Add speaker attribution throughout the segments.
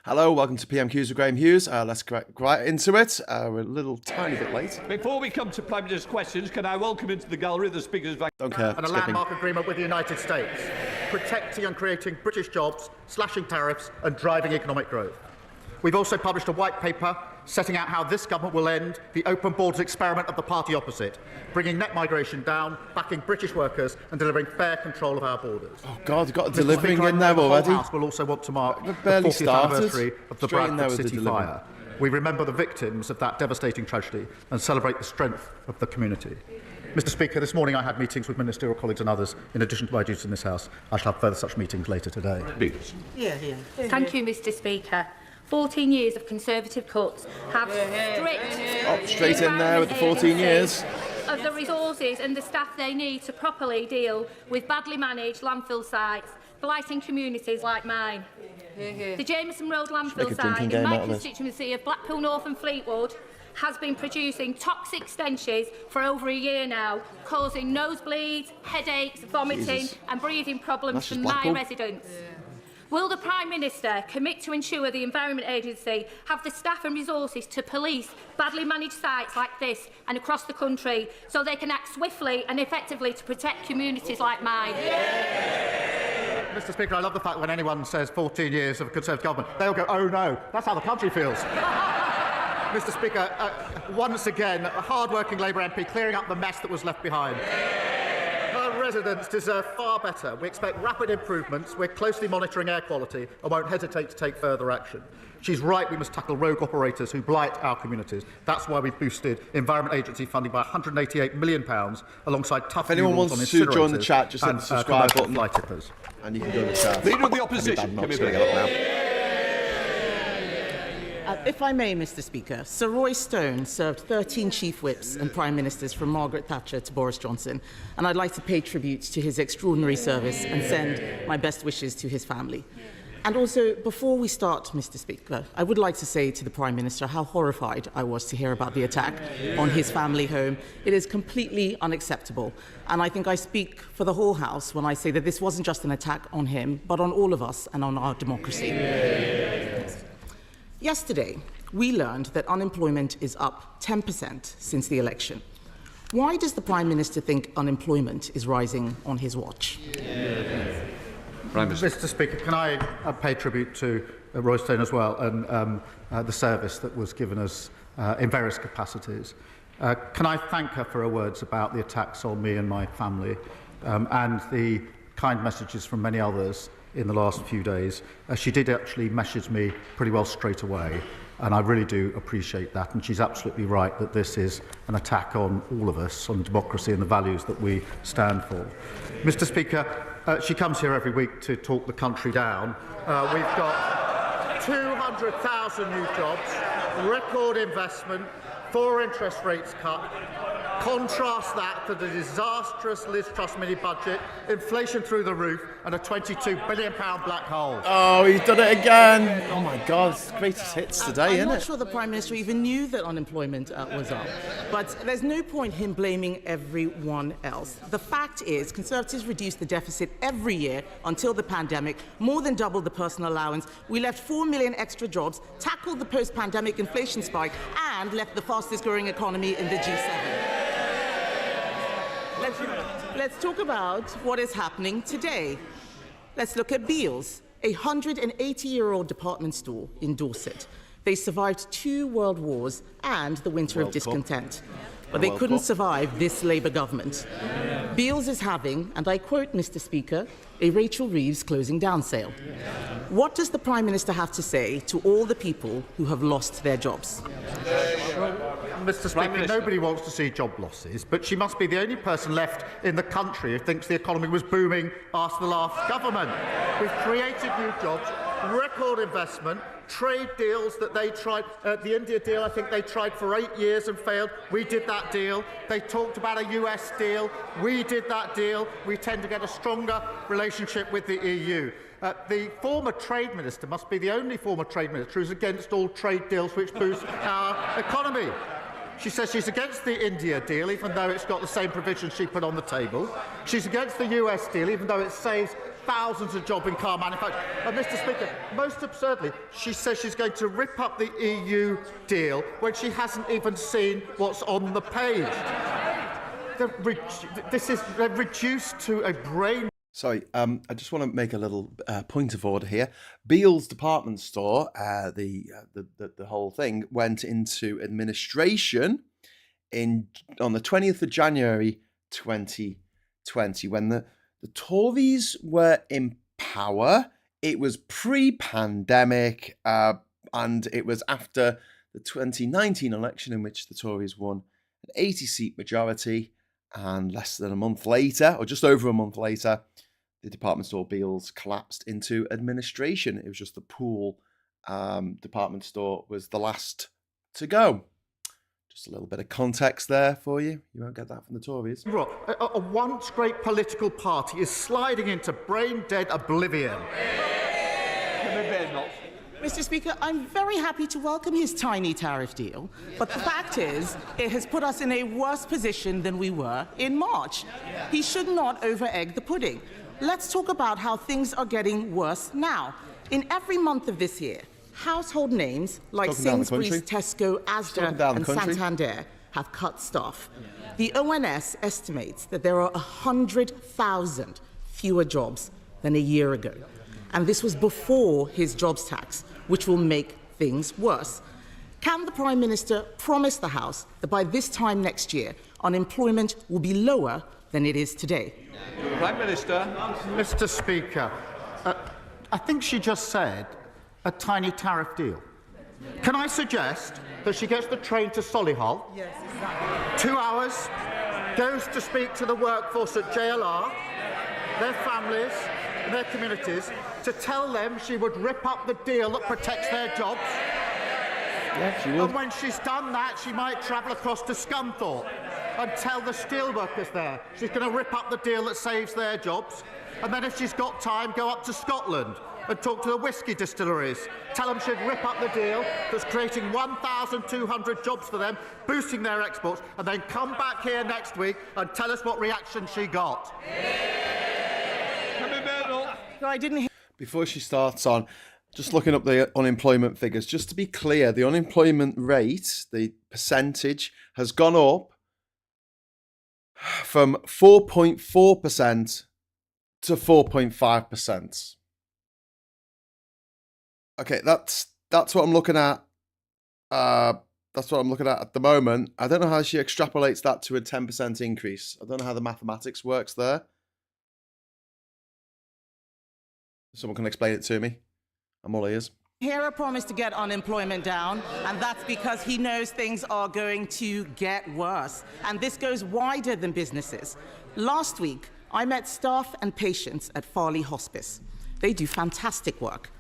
Speaker 1: Hello, welcome to PMQs with Graham Hughes. Let's get right into it. We're a little tiny bit late.
Speaker 2: Before we come to Prime Minister's questions, can I welcome into the gallery the Speaker's Vice...
Speaker 1: Don't care.
Speaker 3: And a landmark agreement with the United States, protecting and creating British jobs, slashing tariffs and driving economic growth. We've also published a white paper setting out how this government will end the open borders experiment of the party opposite, bringing net migration down, backing British workers and delivering fair control of our borders.
Speaker 1: Oh God, you've got a delivering in there already.
Speaker 3: The House will also want to mark the 40th anniversary of the Bradford City fire. We remember the victims of that devastating tragedy and celebrate the strength of the community. Mr. Speaker, this morning I had meetings with ministerial colleagues and others in addition to my duties in this House. I shall have further such meetings later today.
Speaker 4: Thank you, Mr. Speaker. 14 years of Conservative cuts have stripped
Speaker 1: Straight in there with the 14 years.
Speaker 4: of the resources and the staff they need to properly deal with badly managed landfill sites, blighting communities like mine. The Jameson Road landfill site in my constituency of Blackpool North and Fleetwood has been producing toxic stenches for over a year now, causing nosebleeds, headaches, vomiting and breathing problems for my residents. Will the Prime Minister commit to ensure the Environment Agency have the staff and resources to police badly managed sites like this and across the country so they can act swiftly and effectively to protect communities like mine?
Speaker 3: Mr. Speaker, I love the fact when anyone says 14 years of a Conservative government, they'll go, oh no, that's how the country feels. Mr. Speaker, once again, a hard-working Labour MP clearing up the mess that was left behind. Our residents deserve far better. We expect rapid improvements. We're closely monitoring air quality and won't hesitate to take further action. She's right, we must tackle rogue operators who blight our communities. That's why we've boosted Environment Agency funding by £188 million alongside tough
Speaker 1: If anyone
Speaker 3: rules
Speaker 1: wants
Speaker 3: on
Speaker 1: to join the chat, just hit the subscribe button. And you can go to the chat.
Speaker 2: Leader of the Opposition, Kemi Badenoch.
Speaker 5: If I may, Mr. Speaker, Sir Roy Stone served 13 chief whips and prime ministers from Margaret Thatcher to Boris Johnson, and I'd like to pay tribute to his extraordinary service and send my best wishes to his family. And also, before we start, Mr. Speaker, I would like to say to the Prime Minister how horrified I was to hear about the attack on his family home. It is completely unacceptable, and I think I speak for the whole House when I say that this wasn't just an attack on him, but on all of us and on our democracy. Yesterday, we learned that unemployment is up 10% since the election. Why does the Prime Minister think unemployment is rising on his watch?
Speaker 3: Prime Minister. Mr. Speaker, can I pay tribute to Roy Stone as well and the service that was given us in various capacities. Can I thank her for her words about the attacks on me and my family and the kind messages from many others in the last few days. She did actually message me pretty well straight away, and I really do appreciate that, and she's absolutely right that this is an attack on all of us, on democracy and the values that we stand for. Mr. Speaker, she comes here every week to talk the country down. We've got 200,000 new jobs, record investment, 4 interest rates cut. Contrast that to the disastrous Liz Truss mini-budget, inflation through the roof and a £22 billion black hole.
Speaker 1: Oh, he's done it again. Oh my God, it's the greatest hits today, isn't it?
Speaker 5: I'm not sure the Prime Minister even knew that unemployment was up. But there's no point him blaming everyone else. The fact is, Conservatives reduced the deficit every year until the pandemic, more than doubled the personal allowance. We left 4 million extra jobs, tackled the post-pandemic inflation spike and left the fastest growing economy in the G7. Let's talk about what is happening today. Let's look at Beals, a 180-year-old department store in Dorset. They survived 2 world wars and the winter of discontent. But they couldn't survive this Labour government. Beals is having, and I quote, Mr. Speaker, a Rachel Reeves closing down sale. What does the Prime Minister have to say to all the people who have lost their jobs?
Speaker 3: Mr. Speaker, nobody wants to see job losses, but she must be the only person left in the country who thinks the economy was booming after the last government. We've created new jobs, record investment, trade deals that they tried. The India deal, I think they tried for 8 years and failed. We did that deal. They talked about a US deal. We did that deal. We tend to get a stronger relationship with the EU. The former Trade Minister must be the only former Trade Minister who's against all trade deals which boost our economy. She says she's against the India deal, even though it's got the same provisions she put on the table. She's against the US deal, even though it saves thousands of jobs in car manufacturing. And Mr. Speaker, most absurdly, she says she's going to rip up the EU deal when she hasn't even seen what's on the page. They're reduced to a brain.
Speaker 1: Sorry, I just want to make a little point of order here. Beale's department store, the whole thing went into administration on the 20th of January 2020 when the Tories were in power. It was pre-pandemic, and it was after the 2019 election in which the Tories won an 80-seat majority. And less than a month later, or just over a month later, the department store Beale's collapsed into administration. It was just the Poole department store was the last to go. Just a little bit of context there for you. You won't get that from the Tories.
Speaker 3: A once great political party is sliding into brain-dead oblivion.
Speaker 5: Mr. Speaker, I'm very happy to welcome his tiny tariff deal, but the fact is, it has put us in a worse position than we were in March. He should not over-egg the pudding. Let's talk about how things are getting worse now. In every month of this year, household names like Sainsbury's, Tesco, Asda and Santander have cut staff. The ONS estimates that there are 100,000 fewer jobs than a year ago. And this was before his jobs tax, which will make things worse. Can the Prime Minister promise the House that by this time next year, unemployment will be lower than it is today?
Speaker 2: Prime Minister.
Speaker 3: Mr. Speaker, I think she just said a tiny tariff deal. Can I suggest that she gets the train to Solihull, yes, exactly. 2 hours, goes to speak to the workforce at JLR, their families, their communities, to tell them she would rip up the deal that protects their jobs.
Speaker 1: Yeah, she would.
Speaker 3: And when she's done that, she might travel across to Scunthorpe and tell the steelworkers there she's going to rip up the deal that saves their jobs. And then if she's got time, go up to Scotland and talk to the whisky distilleries. Tell them she'd rip up the deal that's creating 1,200 jobs for them, boosting their exports, and then come back here next week and tell us what reaction she got.
Speaker 5: No, I didn't hear.
Speaker 1: Before she starts on, just looking up the unemployment figures, just to be clear, the unemployment rate, the percentage, has gone up from 4.4% to 4.5%. Okay, that's what I'm looking at. That's what I'm looking at the moment. I don't know how she extrapolates that to a 10% increase. I don't know how the mathematics works there. Someone can explain it to me. I'm all ears.
Speaker 5: Hear a promise to get unemployment down, and that's because he knows things are going to get worse. And this goes wider than businesses. Last week, I met staff and patients at Farley Hospice. They do fantastic work,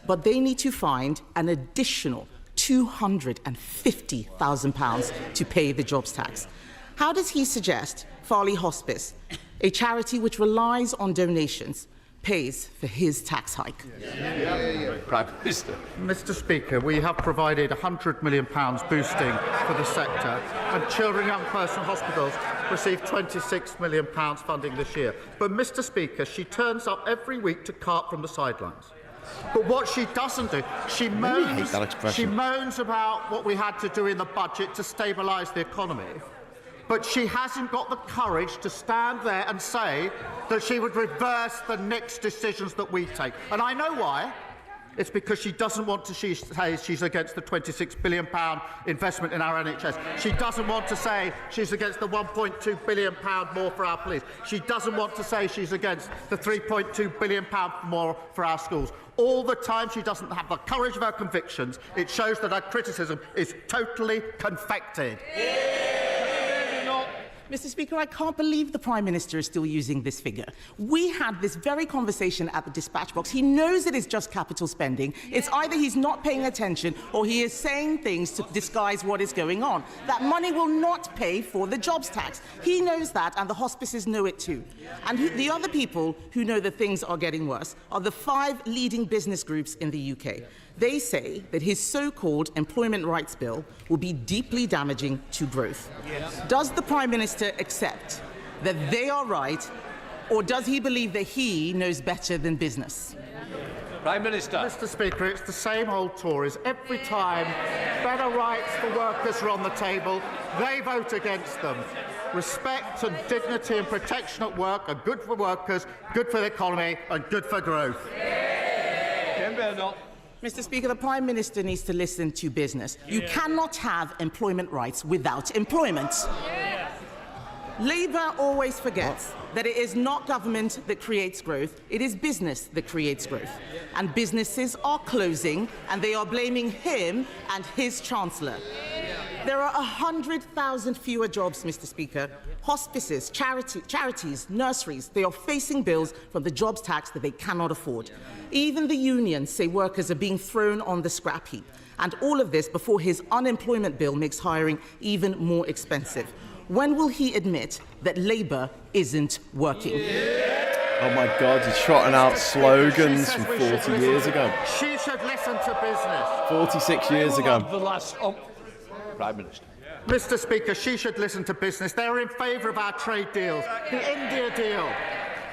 Speaker 5: but they need to find an additional £250,000 to pay the jobs tax. How does he suggest Farley Hospice, a charity which relies on donations, pays for his tax hike?
Speaker 2: Prime Minister.
Speaker 3: Mr. Speaker, we have provided £100 million boosting for the sector, and Children and Young Person Hospitals received £26 million funding this year. But, Mr. Speaker, she turns up every week to cart from the sidelines. But what she doesn't do, she moans about what we had to do in the budget to stabilise the economy. But she hasn't got the courage to stand there and say that she would reverse the next decisions that we take. And I know why. It's because she doesn't want to say she's against the £26 billion investment in our NHS. She doesn't want to say she's against the £1.2 billion more for our police. She doesn't want to say she's against the £3.2 billion more for our schools. All the time she doesn't have the courage of her convictions. It shows that her criticism is totally confected.
Speaker 5: Mr. Speaker, I can't believe the Prime Minister is still using this figure. We had this very conversation at the dispatch box. He knows it is just capital spending. It's either he's not paying attention or he is saying things to disguise what is going on. That money will not pay for the jobs tax. He knows that, and the hospices know it too. And the other people who know that things are getting worse are the 5 leading business groups in the UK. They say that his so-called employment rights bill will be deeply damaging to growth. Does the Prime Minister accept that they are right, Or does he believe that he knows better than business?
Speaker 2: Prime Minister.
Speaker 3: Mr. Speaker, it's the same old Tories. Every time better rights for workers are on the table, they vote against them. Respect and dignity and protection at work are good for workers, good for the economy and good for growth.
Speaker 2: Kemi Badenoch.
Speaker 5: Mr. Speaker, the Prime Minister needs to listen to business. You cannot have employment rights without employment. Labour always forgets that it is not government that creates growth, it is business that creates growth. And businesses are closing, and they are blaming him and his Chancellor. There are 100,000 fewer jobs, Mr. Speaker. Hospices, charities, nurseries, they are facing bills from the jobs tax that they cannot afford. Even the unions say workers are being thrown on the scrap heap. And all of this before his unemployment bill makes hiring even more expensive. When will he admit that Labour isn't working?
Speaker 1: Oh my God, he's trotting out slogans from 40 years ago.
Speaker 3: She should listen to business.
Speaker 1: 46 years ago.
Speaker 2: The last Prime Minister.
Speaker 3: Mr. Speaker, she should listen to business. They're in favour of our trade deals. The India deal,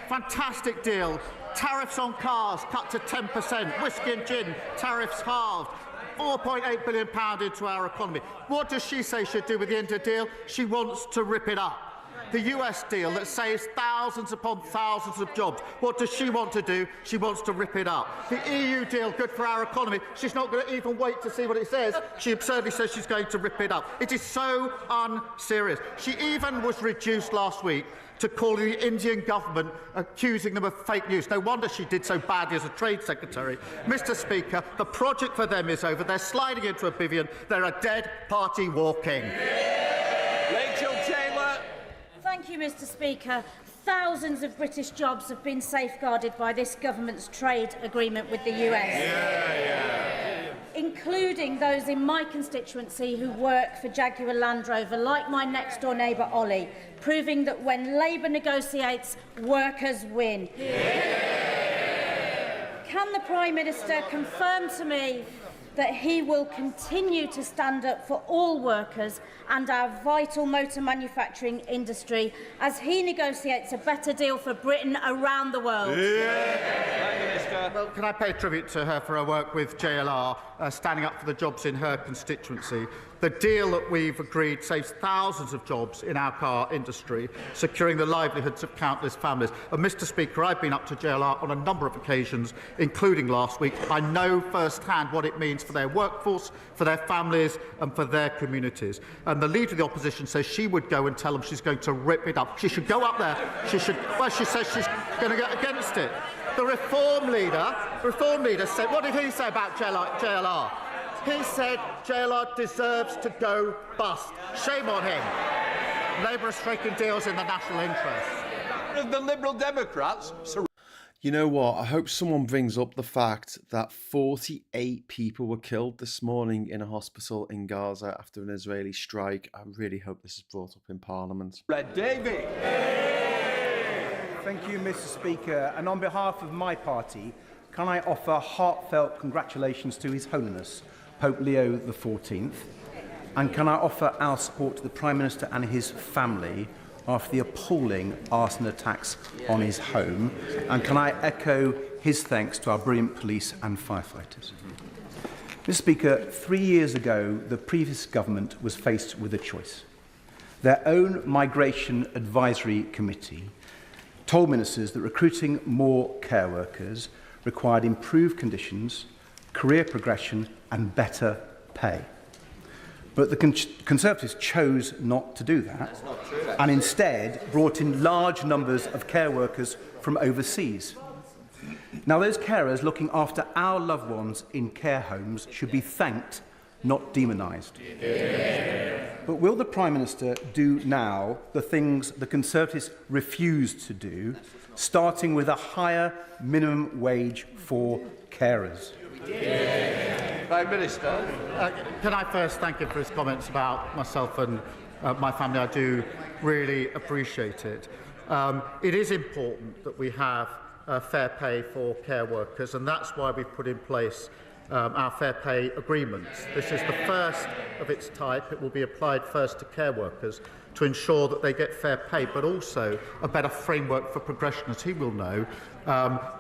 Speaker 3: fantastic deal. Tariffs on cars cut to 10%. Whiskey and gin, tariffs halved. £4.8 billion into our economy. What does she say she'd do with the India deal? She wants to rip it up. The US deal that saves thousands upon thousands of jobs. What does she want to do? She wants to rip it up. The EU deal, good for our economy. She's not going to even wait to see what it says. She absurdly says she's going to rip it up. It is so unserious. She even was reduced last week to calling the Indian government, accusing them of fake news. No wonder she did so badly as a Trade Secretary. Mr. Speaker, the project for them is over. They're sliding into oblivion. They're a dead party walking.
Speaker 6: Thank you, Mr. Speaker. Thousands of British jobs have been safeguarded by this government's trade agreement with the US. Including those in my constituency who work for Jaguar Land Rover, like my next-door neighbour Ollie, proving that when Labour negotiates, workers win. Can the Prime Minister confirm to me that he will continue to stand up for all workers and our vital motor manufacturing industry as he negotiates a better deal for Britain around the world?
Speaker 3: Well, can I pay tribute to her for her work with JLR, standing up for the jobs in her constituency? The deal that we've agreed saves thousands of jobs in our car industry, securing the livelihoods of countless families. And, Mr. Speaker, I've been up to JLR on a number of occasions, including last week. I know firsthand what it means for their workforce, for their families and for their communities. And the Leader of the Opposition says she would go and tell them she's going to rip it up. She should go up there. She says she's going to get against it. The Reform leader said, what did he say about JLR? He said JLR deserves to go bust. Shame on him. Labour are striking deals in the national interest.
Speaker 2: The Liberal Democrats.
Speaker 1: You know what? I hope someone brings up the fact that 48 people were killed this morning in a hospital in Gaza after an Israeli strike. I really hope this is brought up in Parliament.
Speaker 2: Red Davy.
Speaker 7: Thank you, Mr. Speaker. And on behalf of my party, can I offer heartfelt congratulations to His Holiness, Pope Leo XIV? And can I offer our support to the Prime Minister and his family after the appalling arson attacks on his home? And can I echo his thanks to our brilliant police and firefighters? Mr. Speaker, 3 years ago, the previous government was faced with a choice. Their own Migration Advisory Committee told ministers that recruiting more care workers required improved conditions, career progression and better pay. But the Conservatives chose not to do that and instead brought in large numbers of care workers from overseas. Now, those carers looking after our loved ones in care homes should be thanked, not demonised. But will the Prime Minister do now the things the Conservatives refused to do, starting with a higher minimum wage for carers?
Speaker 2: Prime Minister.
Speaker 3: Can I first thank him for his comments about myself and my family? I do really appreciate it. It is important that we have fair pay for care workers, and that's why we've put in place our fair pay agreements. This is the first of its type. It will be applied first to care workers to ensure that they get fair pay, but also a better framework for progression. As he will know,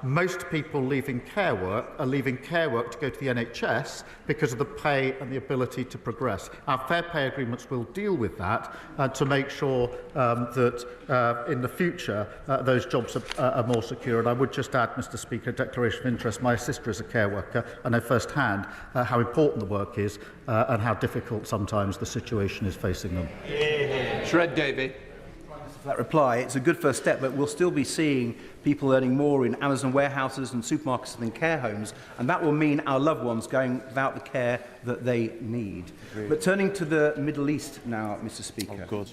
Speaker 3: most people leaving care work are leaving care work to go to the NHS because of the pay and the ability to progress. Our fair pay agreements will deal with that to make sure that in the future those jobs are more secure. And I would just add, Mr. Speaker, a declaration of interest. My sister is a care worker. I know firsthand how important the work is and how difficult sometimes the situation is facing them.
Speaker 2: Shred Davey.
Speaker 7: For that reply, it's a good first step, but we'll still be seeing people earning more in Amazon warehouses and supermarkets than care homes, and that will mean our loved ones going without the care that they need. But turning to the Middle East now, Mr. Speaker.
Speaker 1: Oh, good.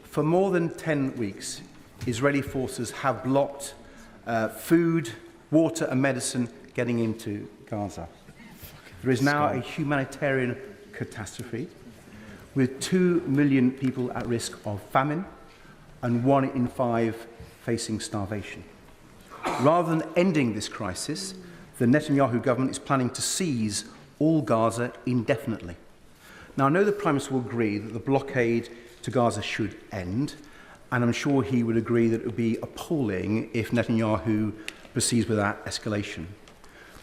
Speaker 7: For more than 10 weeks, Israeli forces have blocked food, water and medicine getting into Gaza. There is now a humanitarian catastrophe with 2 million people at risk of famine and 1 in 5 facing starvation. Rather than ending this crisis, the Netanyahu government is planning to seize all Gaza indefinitely. Now, I know the Prime Minister will agree that the blockade to Gaza should end, and I'm sure he would agree that it would be appalling if Netanyahu proceeds with that escalation.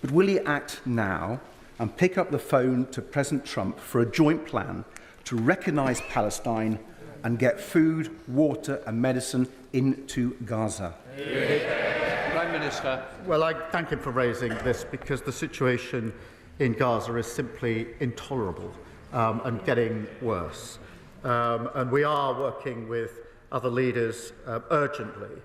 Speaker 7: But will he act now and pick up the phone to President Trump for a joint plan to recognise Palestine and get food, water and medicine into Gaza?
Speaker 2: Prime Minister.
Speaker 3: Well, I thank him for raising this because the situation in Gaza is simply intolerable and getting worse. And we are working with other leaders urgently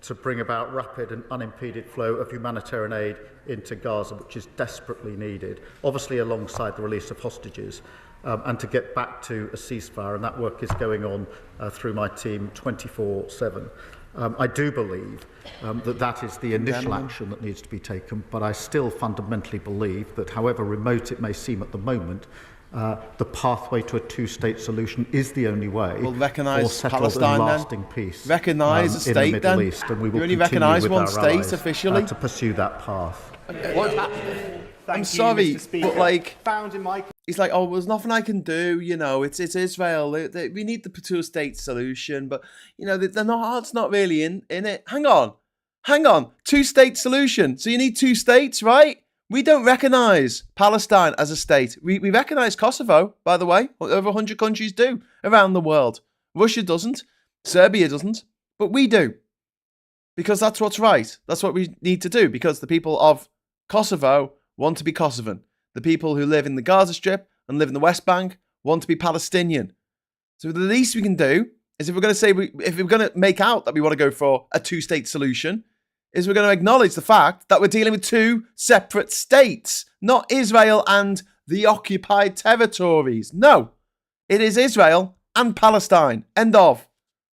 Speaker 3: to bring about rapid and unimpeded flow of humanitarian aid into Gaza, which is desperately needed, obviously alongside the release of hostages. And to get back to a ceasefire, and that work is going on through my team 24/7. I do believe that is the initial action that needs to be taken, but I still fundamentally believe that however remote it may seem at the moment, the pathway to a two-state solution is the only way.
Speaker 1: We'll recognise
Speaker 3: for
Speaker 1: Palestine
Speaker 3: and lasting
Speaker 1: then.
Speaker 3: Peace.
Speaker 1: Recognise a state
Speaker 3: in the Middle
Speaker 1: then.
Speaker 3: East, and we will
Speaker 1: you only
Speaker 3: continue
Speaker 1: recognise
Speaker 3: with
Speaker 1: one
Speaker 3: our
Speaker 1: state
Speaker 3: allies,
Speaker 1: officially.
Speaker 3: to pursue that path.
Speaker 1: I'm sorry, but like, he's like, oh, there's nothing I can do. You know, it's Israel. We need the two-state solution, but you know, they're not. It's not really in it. Hang on, two-state solution. So you need 2 states, right? We don't recognise Palestine as a state. We recognise Kosovo, by the way. Over 100 countries do around the world. Russia doesn't. Serbia doesn't. But we do. Because that's what's right. That's what we need to do. Because the people of Kosovo want to be Kosovan. The people who live in the Gaza Strip and live in the West Bank want to be Palestinian. So the least we can do is if we're going to say, if we're going to make out that we want to go for a 2-state solution, is we're going to acknowledge the fact that we're dealing with 2 separate states, not Israel and the occupied territories. No, it is Israel and Palestine. End of.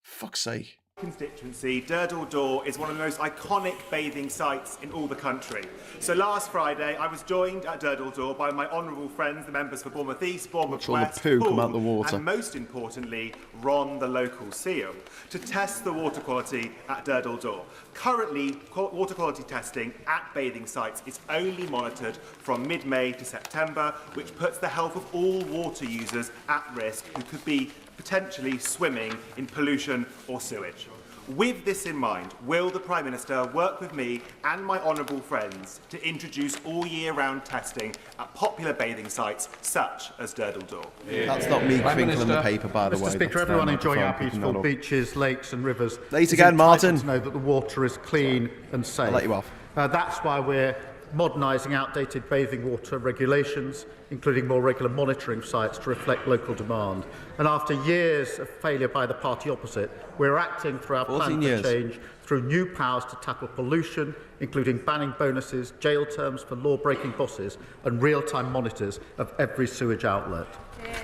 Speaker 1: Fuck's sake.
Speaker 8: Constituency, Durdle Door is one of the most iconic bathing sites in all the country. So last Friday, I was joined at Durdle Door by my honourable friends, the members for Bournemouth East, Bournemouth West,
Speaker 1: the poo come out the water.
Speaker 8: and most importantly, Ron, the local seal, to test the water quality at Durdle Door. Currently, water quality testing at bathing sites is only monitored from mid-May to September, which puts the health of all water users at risk who could be potentially swimming in pollution or sewage. With this in mind, will the Prime Minister work with me and my honourable friends to introduce all year-round testing at popular bathing sites such as Durdle Door?
Speaker 1: That's not me crinkling the paper, by the way.
Speaker 3: Mr. Speaker,
Speaker 1: That's
Speaker 3: everyone
Speaker 1: their
Speaker 3: enjoying our
Speaker 1: microphone
Speaker 3: peaceful
Speaker 1: picking
Speaker 3: beaches, lakes and rivers
Speaker 1: Late
Speaker 3: is
Speaker 1: again,
Speaker 3: entitled
Speaker 1: Martin.
Speaker 3: to know that the water is clean and safe.
Speaker 1: I'll let you off.
Speaker 3: That's why we're modernising outdated bathing water regulations, including more regular monitoring sites to reflect local demand. And after years of failure by the party opposite, we're acting through our plan for change through new powers to tackle pollution, including banning bonuses, jail terms for law-breaking bosses and real-time monitors of every sewage outlet.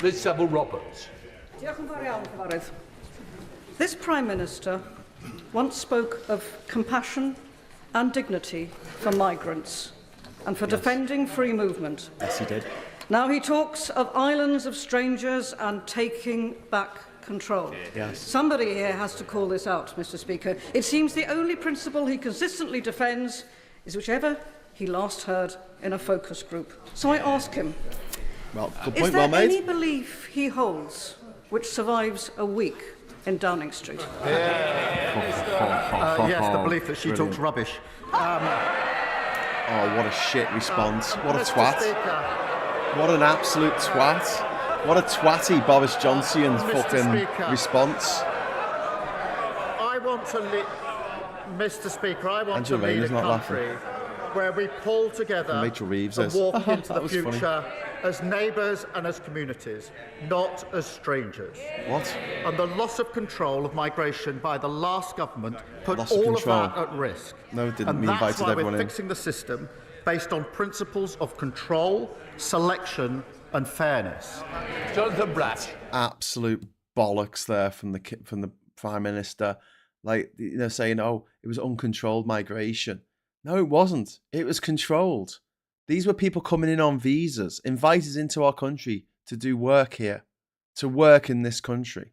Speaker 2: Liz Saville-Roberts.
Speaker 9: This Prime Minister once spoke of compassion and dignity for migrants and for defending free movement.
Speaker 1: Yes, he did.
Speaker 9: Now he talks of islands of strangers and taking back control.
Speaker 1: Yes.
Speaker 9: Somebody here has to call this out, Mr. Speaker. It seems the only principle he consistently defends is whichever he last heard in a focus group. So I ask him,
Speaker 1: Well, good
Speaker 9: is
Speaker 1: point,
Speaker 9: there
Speaker 1: well made.
Speaker 9: any belief he holds which survives a week in Downing Street?
Speaker 3: Yes, the belief that she talks rubbish.
Speaker 1: Oh, what a shit response. What a
Speaker 3: Mr.
Speaker 1: twat.
Speaker 3: Speaker.
Speaker 1: What an absolute twat. What a twatty Boris Johnson
Speaker 3: Mr.
Speaker 1: fucking
Speaker 3: Speaker.
Speaker 1: response.
Speaker 3: I want to lead, Mr. Speaker, I want
Speaker 1: Angela
Speaker 3: to lead a
Speaker 1: Rayner's not
Speaker 3: country where we pull together
Speaker 1: And Rachel Reeves
Speaker 3: and
Speaker 1: is.
Speaker 3: walk into
Speaker 1: That
Speaker 3: the
Speaker 1: was funny.
Speaker 3: future as neighbours and as communities, not as strangers.
Speaker 1: What?
Speaker 3: And the loss of control of migration by the last government put
Speaker 1: Loss of
Speaker 3: all of
Speaker 1: control.
Speaker 3: that at risk.
Speaker 1: No, it didn't.
Speaker 3: And
Speaker 1: We
Speaker 3: that's
Speaker 1: invited
Speaker 3: why
Speaker 1: everyone
Speaker 3: we're
Speaker 1: in.
Speaker 3: fixing the system based on principles of control, selection and fairness.
Speaker 2: Jonathan Bratt.
Speaker 1: Absolute bollocks there from the Prime Minister. Like, you know, saying, oh, it was uncontrolled migration. No, it wasn't. It was controlled. These were people coming in on visas, invited into our country to do work here, to work in this country.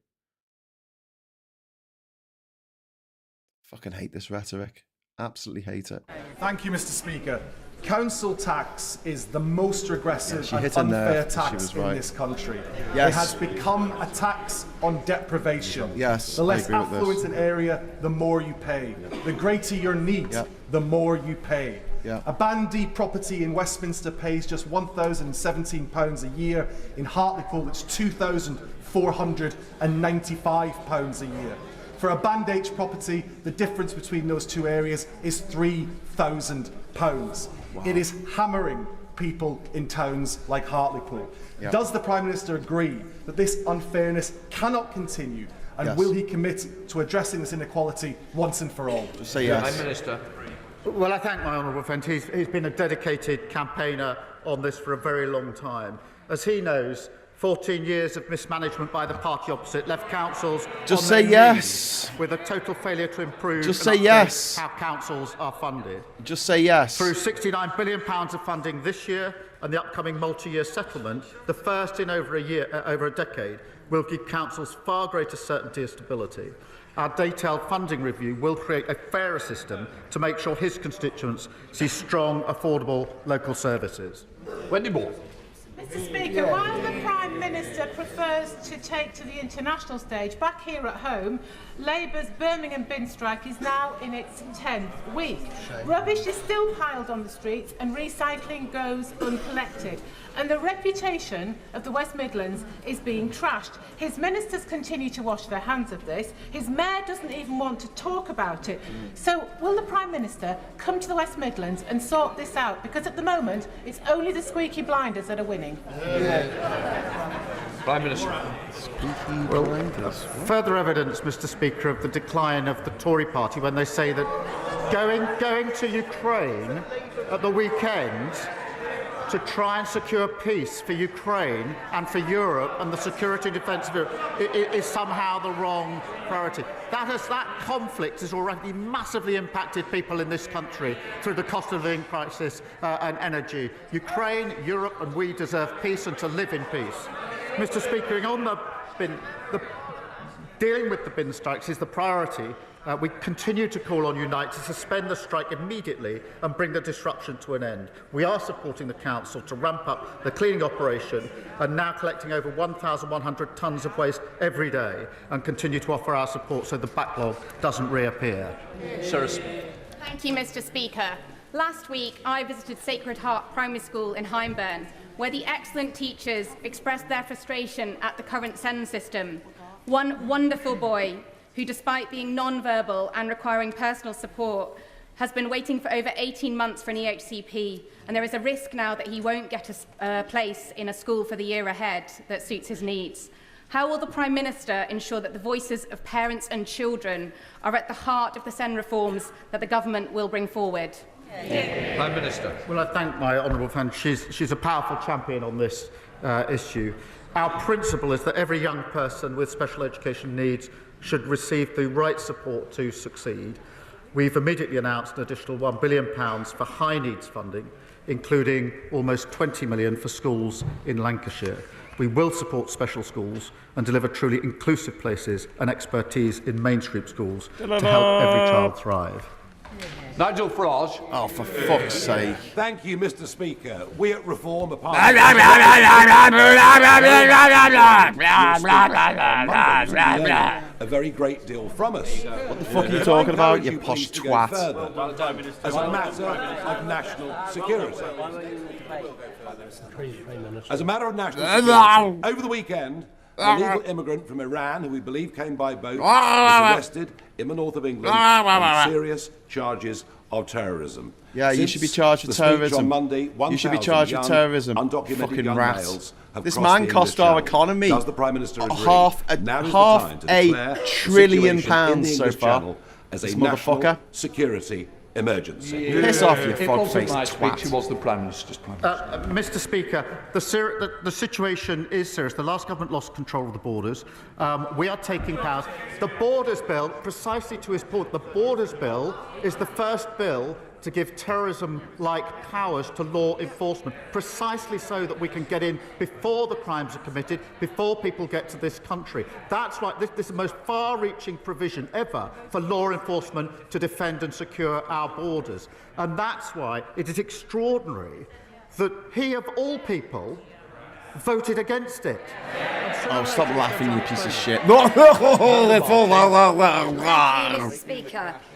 Speaker 1: Fucking hate this rhetoric. Absolutely hate it.
Speaker 10: Thank you, Mr. Speaker. Council tax is the most regressive
Speaker 1: she
Speaker 10: and
Speaker 1: hit a
Speaker 10: unfair
Speaker 1: nerve, she
Speaker 10: tax
Speaker 1: was
Speaker 10: in
Speaker 1: right.
Speaker 10: this country.
Speaker 1: Yes.
Speaker 10: It has become a tax on deprivation.
Speaker 1: Yes,
Speaker 10: The
Speaker 1: I
Speaker 10: less
Speaker 1: agree with this.
Speaker 10: affluent an area, the more you pay. The greater your need, the more you pay. A bandy property in Westminster pays just £1,017 a year. In Hartlepool, it's £2,495 a year. For a Band H property, the difference between those two areas is £3,000. Wow. It is hammering people in towns like Hartlepool. Does the Prime Minister agree that this unfairness cannot continue? And will he commit to addressing this inequality once and for all?
Speaker 1: Just say yes.
Speaker 2: Prime Minister.
Speaker 3: Well, I thank my honourable friend. He's been a dedicated campaigner on this for a very long time. As he knows, 14 years of mismanagement by the party opposite left councils
Speaker 1: Just
Speaker 3: on
Speaker 1: say
Speaker 3: their
Speaker 1: yes.
Speaker 3: knees with a total failure to improve
Speaker 1: Just
Speaker 3: and
Speaker 1: say
Speaker 3: update
Speaker 1: yes.
Speaker 3: how councils are funded.
Speaker 1: Just say yes.
Speaker 3: Through £69 billion of funding this year and the upcoming multi-year settlement, the first in over a decade, will give councils far greater certainty and stability. Our detailed funding review will create a fairer system to make sure his constituents see strong, affordable local services.
Speaker 2: Wendy Moore.
Speaker 11: Mr. Speaker, while the Prime Minister prefers to take to the international stage, back here at home, Labour's Birmingham bin strike is now in its 10th week. Rubbish is still piled on the streets and recycling goes uncollected. And the reputation of the West Midlands is being trashed. His ministers continue to wash their hands of this. His mayor doesn't even want to talk about it. So will the Prime Minister come to the West Midlands and sort this out? Because at the moment, it's only the squeaky blinders that are winning.
Speaker 2: Prime Minister.
Speaker 3: Further evidence, Mr. Speaker, of the decline of the Tory party when they say that going to Ukraine at the weekend to try and secure peace for Ukraine and for Europe and the security and defence of Europe is somehow the wrong priority. That conflict has already massively impacted people in this country through the cost of living crisis and energy. Ukraine, Europe and we deserve peace and to live in peace. Mr. Speaker, on dealing with the bin strikes is the priority. We continue to call on Unite to suspend the strike immediately and bring the disruption to an end. We are supporting the Council to ramp up the cleaning operation and now collecting over 1,100 tonnes of waste every day and continue to offer our support so the backlog doesn't reappear.
Speaker 2: Sarah.
Speaker 4: Thank you, Mr. Speaker. Last week, I visited Sacred Heart Primary School in Hyndburn, where the excellent teachers expressed their frustration at the current SEND system. One wonderful boy who, despite being non-verbal and requiring personal support, has been waiting for over 18 months for an EHCP, and there is a risk now that he won't get a place in a school for the year ahead that suits his needs. How will the Prime Minister ensure that the voices of parents and children are at the heart of the SEND reforms that the government will bring forward?
Speaker 2: Prime Minister.
Speaker 3: Well, I thank my honourable friend. She's a powerful champion on this issue. Our principle is that every young person with special education needs should receive the right support to succeed. We've immediately announced an additional £1 billion for high needs funding, including almost £20 million for schools in Lancashire. We will support special schools and deliver truly inclusive places and expertise in mainstream schools to help every child thrive.
Speaker 2: Nigel Farage.
Speaker 1: Oh, for fuck's sake.
Speaker 12: Thank you, Mr. Speaker. We at Reform are part a very great deal from us.
Speaker 1: What the fuck are you talking about, you posh twat?
Speaker 12: As a matter of national security. As a matter of national security, over the weekend, a legal immigrant from Iran, who we believe came by boat, was arrested in the north of England on serious charges of terrorism.
Speaker 1: Yeah, you should be charged with terrorism. You should be charged with terrorism. Fucking rat. This man cost our economy half a trillion pounds so far.
Speaker 12: As
Speaker 1: this
Speaker 12: a
Speaker 1: motherfucker.
Speaker 12: Security emergency.
Speaker 1: Piss off, you
Speaker 2: It wasn't
Speaker 1: fuck-faced
Speaker 2: my
Speaker 1: twat.
Speaker 2: speech, it was the Prime Minister's Prime Minister.
Speaker 3: Mr. Speaker, the situation is serious. The last government lost control of the borders. We are taking powers. The Borders Bill, precisely to his point, the Borders Bill is the first bill to give terrorism-like powers to law enforcement, precisely so that we can get in before the crimes are committed, before people get to this country. That's right. This is the most far-reaching provision ever for law enforcement to defend and secure our borders. And that's why it is extraordinary that he, of all people, voted against it.
Speaker 1: Oh, stop laughing, you piece of shit.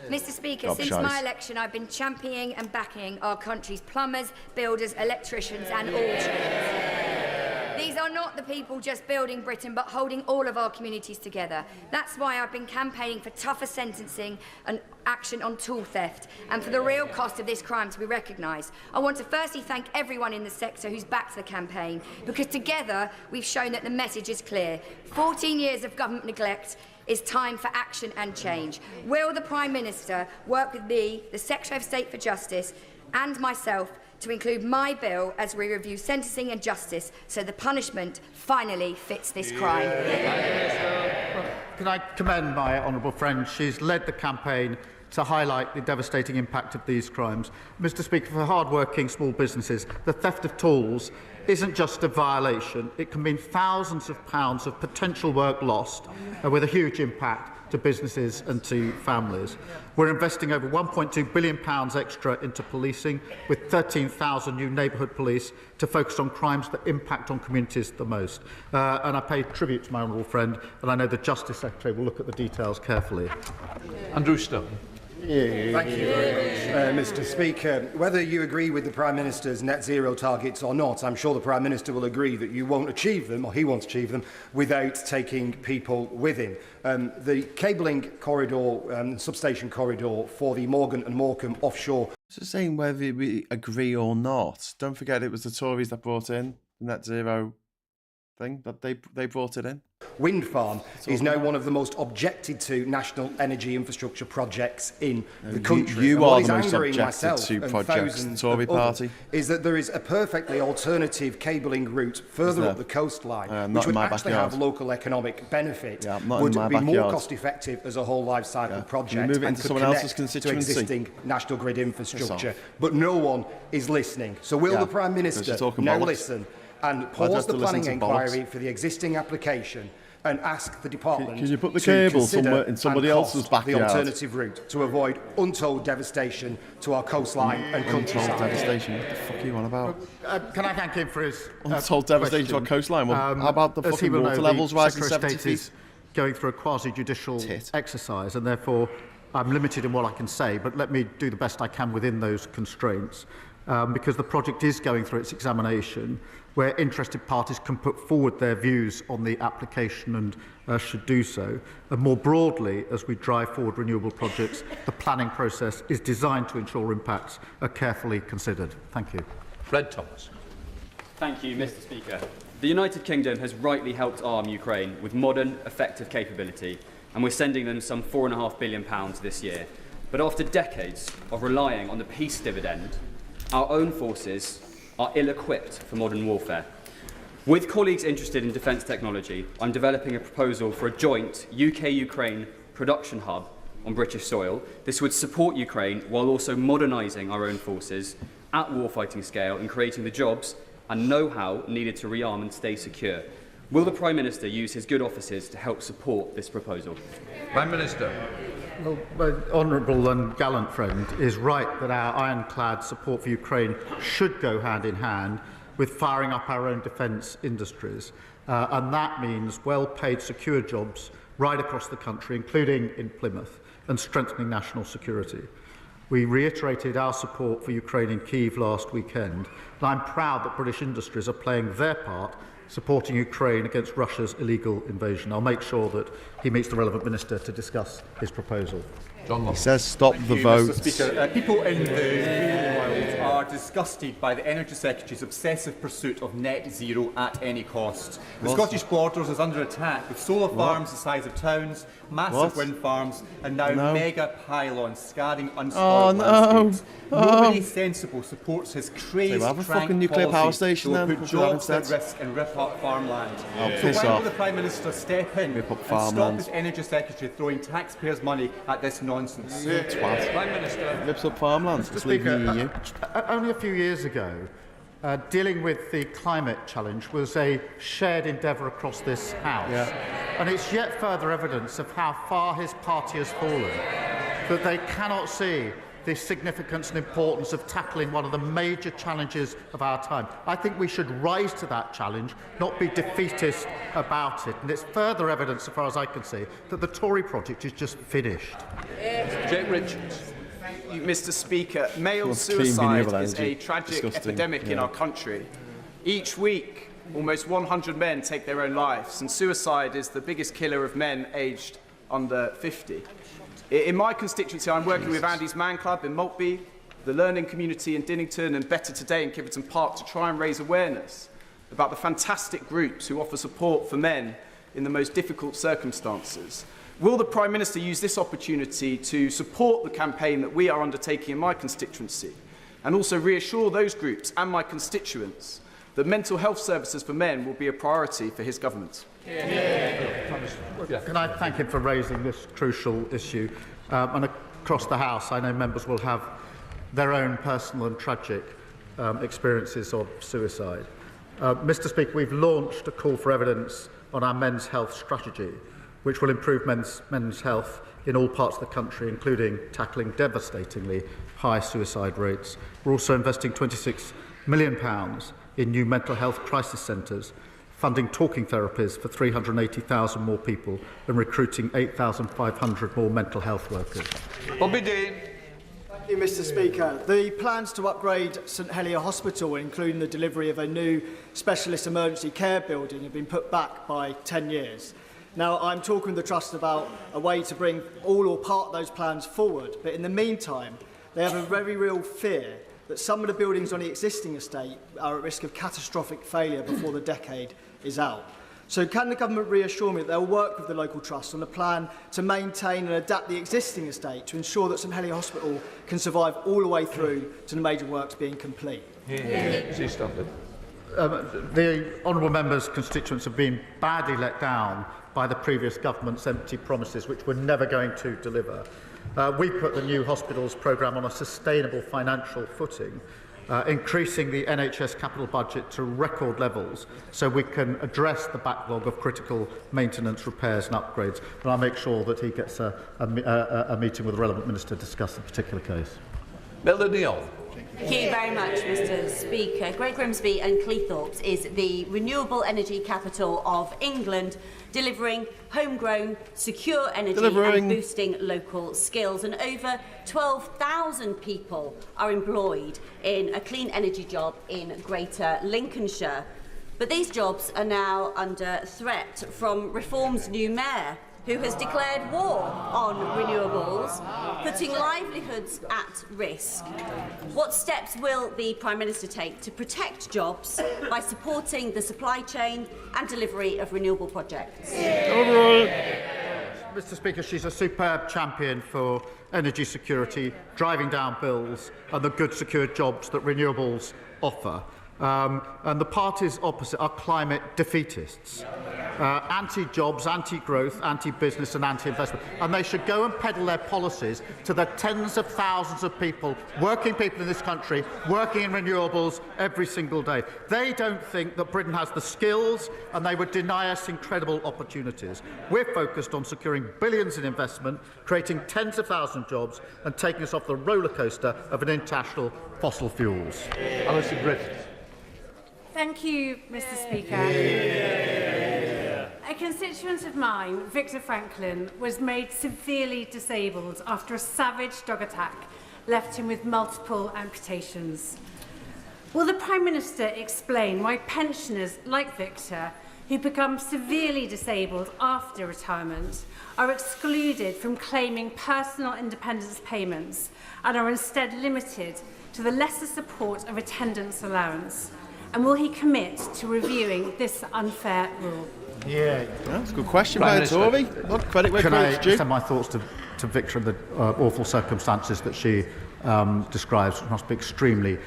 Speaker 13: Mr. Speaker, since my election, I've been championing and backing our country's plumbers, builders, electricians and auctioneers. These are not the people just building Britain, but holding all of our communities together. That's why I've been campaigning for tougher sentencing and action on tool theft, and for the real cost of this crime to be recognised. I want to firstly thank everyone in the sector who's backed the campaign, because together we've shown that the message is clear. 14 years of government neglect. It's time for action and change. Will the Prime Minister work with me, the Secretary of State for Justice, and myself to include my bill as we review sentencing and justice so the punishment finally fits this crime?
Speaker 3: Can I commend my honourable friend? She's led the campaign to highlight the devastating impact of these crimes. Mr. Speaker, for hard-working small businesses, the theft of tools isn't just a violation. It can mean thousands of pounds of potential work lost, with a huge impact to businesses and to families. We're investing over £1.2 billion extra into policing, with 13,000 new neighbourhood police to focus on crimes that impact on communities the most. And I pay tribute to my honourable friend, and I know the Justice Secretary will look at the details carefully.
Speaker 2: Andrew Stone.
Speaker 14: Thank you very much, Mr. Speaker. Whether you agree with the Prime Minister's net zero targets or not, I'm sure the Prime Minister will agree that you won't achieve them, or he won't achieve them, without taking people with him. The cabling corridor, substation corridor for the Morgan and Morecambe offshore.
Speaker 1: It's the same whether we agree or not. Don't forget it was the Tories that brought in the net zero thing, that they brought it in.
Speaker 14: Wind farm is now one of the most objected to national energy infrastructure projects in the country.
Speaker 1: You are the most objected to projects, the Tory party.
Speaker 14: Is that there is a perfectly alternative cabling route further up the coastline, which would actually have local economic benefit, would be more cost effective as a whole life cycle project,
Speaker 1: move it
Speaker 14: and
Speaker 1: into
Speaker 14: could
Speaker 1: someone else's
Speaker 14: connect to
Speaker 1: constituency?
Speaker 14: existing national grid infrastructure. But no one is listening. So will the Prime Minister now listen and pause the planning inquiry for the existing application and ask the department
Speaker 1: Can you put the
Speaker 14: to
Speaker 1: cable
Speaker 14: consider
Speaker 1: somewhere in somebody
Speaker 14: and
Speaker 1: else's
Speaker 14: cost
Speaker 1: backyard?
Speaker 14: the alternative route to avoid untold devastation to our coastline and countryside?
Speaker 1: Untold devastation? What the fuck are you on about?
Speaker 3: Can I thank him for his
Speaker 1: untold devastation to our coastline? Well, how about the fucking water levels rising 70 feet?
Speaker 3: Going through a quasi-judicial exercise, and therefore I'm limited in what I can say, but let me do the best I can within those constraints. Because the project is going through its examination, where interested parties can put forward their views on the application and should do so. And more broadly, as we drive forward renewable projects, the planning process is designed to ensure impacts are carefully considered. Thank you.
Speaker 2: Fred Thomas.
Speaker 15: Thank you, Mr. Speaker. The United Kingdom has rightly helped arm Ukraine with modern, effective capability, and we're sending them some £4.5 billion this year. But after decades of relying on the peace dividend, our own forces are ill-equipped for modern warfare. With colleagues interested in defence technology, I'm developing a proposal for a joint UK-Ukraine production hub on British soil. This would support Ukraine while also modernising our own forces at warfighting scale and creating the jobs and know-how needed to rearm and stay secure. Will the Prime Minister use his good offices to help support this proposal?
Speaker 16: Prime Minister.
Speaker 3: Well, my honourable and gallant friend is right that our ironclad support for Ukraine should go hand in hand with firing up our own defence industries. And that means well-paid, secure jobs right across the country, including in Plymouth, and strengthening national security. We reiterated our support for Ukraine in Kyiv last weekend, and I'm proud that British industries are playing their part supporting Ukraine against Russia's illegal invasion. I'll make sure that he meets the relevant minister to discuss his proposal.
Speaker 1: He says stop the vote.
Speaker 17: Mr. Speaker, people in the real world are disgusted by the Energy Secretary's obsessive pursuit of net zero at any cost. The Scottish Borders is under attack with solar farms the size of towns, massive wind farms and now mega pylons scarring unspoiled landscapes. Nobody sensible supports his crazy
Speaker 1: fucking nuclear power station
Speaker 17: that will
Speaker 1: then.
Speaker 17: put jobs at risk and rip up farmland.
Speaker 1: Piss
Speaker 17: So when
Speaker 1: off.
Speaker 17: will the Prime Minister step in and stop
Speaker 1: farmland.
Speaker 17: his Energy Secretary throwing taxpayers' money at this nonsense?
Speaker 16: Prime Minister.
Speaker 1: Rips up farmland.
Speaker 3: Mr. Speaker, only a few years ago, dealing with the climate challenge was a shared endeavour across this House. And it's yet further evidence of how far his party has fallen, that they cannot see the significance and importance of tackling one of the major challenges of our time. I think we should rise to that challenge, not be defeatist about it. And it's further evidence, as far as I can see, that the Tory project is just finished.
Speaker 16: Jake Richards.
Speaker 18: Thank you, Mr. Speaker. Male
Speaker 1: Clean
Speaker 18: suicide
Speaker 1: renewable
Speaker 18: is a
Speaker 1: energy.
Speaker 18: tragic
Speaker 1: Disgusting.
Speaker 18: epidemic in our country. Each week, almost 100 men take their own lives, and suicide is the biggest killer of men aged under 50. In my constituency, I'm working with Andy's Man Club in Maltby, the learning community in Dinnington, and Better Today in Kiverton Park to try and raise awareness about the fantastic groups who offer support for men in the most difficult circumstances. Will the Prime Minister use this opportunity to support the campaign that we are undertaking in my constituency, and also reassure those groups and my constituents that mental health services for men will be a priority for his government?
Speaker 3: Can I thank him for raising this crucial issue? And across the House, I know members will have their own personal and tragic experiences of suicide. Mr. Speaker, we've launched a call for evidence on our men's health strategy, which will improve men's health in all parts of the country, including tackling devastatingly high suicide rates. We're also investing £26 million in new mental health crisis centres, funding talking therapies for 380,000 more people and recruiting 8,500 more mental health workers.
Speaker 16: Bobby Dean.
Speaker 19: Thank you, Mr. Speaker. The plans to upgrade St Helier Hospital, including the delivery of a new specialist emergency care building, have been put back by 10 years. Now, I'm talking with the Trust about a way to bring all or part of those plans forward, but in the meantime, they have a very real fear that some of the buildings on the existing estate are at risk of catastrophic failure before the decade is out. So can the government reassure me that they'll work with the local trust on a plan to maintain and adapt the existing estate to ensure that St Helier Hospital can survive all the way through to the major works being complete?
Speaker 3: The honourable member's constituents have been badly let down by the previous government's empty promises, which were never going to deliver. We put the new hospitals programme on a sustainable financial footing, increasing the NHS capital budget to record levels so we can address the backlog of critical maintenance, repairs and upgrades. And I'll make sure that he gets a meeting with the relevant minister to discuss the particular case.
Speaker 16: Melanie Neal.
Speaker 20: Thank you very much, Mr. Speaker. Great Grimsby and Cleethorpes is the renewable energy capital of England, delivering homegrown, secure energy and boosting local skills. And over 12,000 people are employed in a clean energy job in Greater Lincolnshire. But these jobs are now under threat from Reform's new mayor, who has declared war on renewables, putting livelihoods at risk. What steps will the Prime Minister take to protect jobs by supporting the supply chain and delivery of renewable projects?
Speaker 3: Mr. Speaker, she's a superb champion for energy security, driving down bills and the good secure jobs that renewables offer. And the parties opposite are climate defeatists. Anti-jobs, anti-growth, anti-business and anti-investment. And they should go and peddle their policies to the tens of thousands of people, working people in this country, working in renewables every single day. They don't think that Britain has the skills, and they would deny us incredible opportunities. We're focused on securing billions in investment, creating tens of thousands of jobs and taking us off the roller coaster of an international fossil fuels.
Speaker 16: Alison Griffiths.
Speaker 21: Thank you, Mr. Speaker. A constituent of mine, Victor Franklin, was made severely disabled after a savage dog attack left him with multiple amputations. Will the Prime Minister explain why pensioners like Victor, who become severely disabled after retirement, are excluded from claiming personal independence payments and are instead limited to the lesser support of attendance allowance? And will he commit to reviewing this unfair rule?
Speaker 3: Yeah,
Speaker 1: that's a good question by Tory. Look, credit where credit's due.
Speaker 3: Can I send my thoughts to Victor and the awful circumstances that she describes, which must be extremely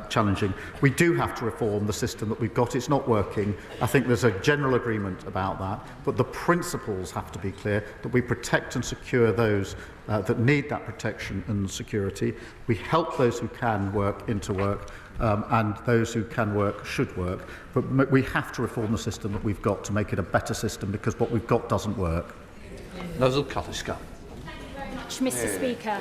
Speaker 3: challenging. We do have to reform the system that we've got. It's not working. I think there's a general agreement about that, but the principles have to be clear, that we protect and secure those that need that protection and security. We help those who can work into work, and those who can work should work. But we have to reform the system that we've got to make it a better system, because what we've got doesn't work.
Speaker 16: Nigel Cottiscott.
Speaker 4: Mr. Speaker.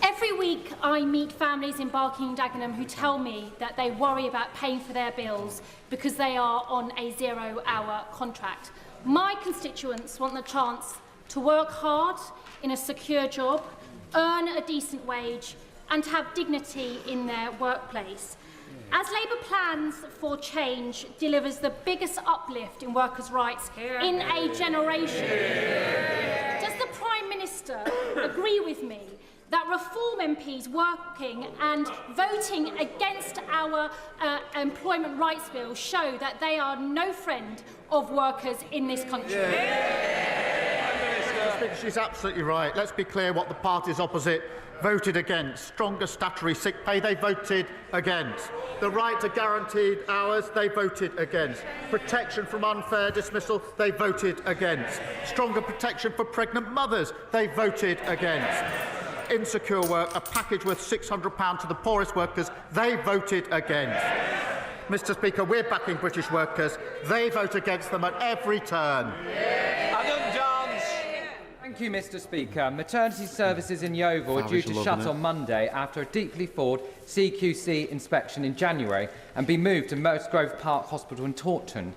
Speaker 4: Every week I meet families in Barking and Dagenham who tell me that they worry about paying for their bills because they are on a 0-hour contract. My constituents want the chance to work hard in a secure job, earn a decent wage and have dignity in their workplace. As Labour plans for change delivers the biggest uplift in workers' rights in a generation, does the Prime Minister agree with me that Reform MPs working and voting against our employment rights bill show that they are no friend of workers in this country?
Speaker 3: She's absolutely right. Let's be clear what the parties opposite voted against. Stronger statutory sick pay, they voted against. The right to guaranteed hours, they voted against. Protection from unfair dismissal, they voted against. Stronger protection for pregnant mothers, they voted against. Insecure work, a package worth £600 to the poorest workers, they voted against. Mr. Speaker, we're backing British workers. They vote against them at every turn.
Speaker 22: Thank you, Mr. Speaker. Maternity services in Yeovil are due to shut on Monday after a deeply flawed CQC inspection in January and be moved to Musgrove Park Hospital in Taunton,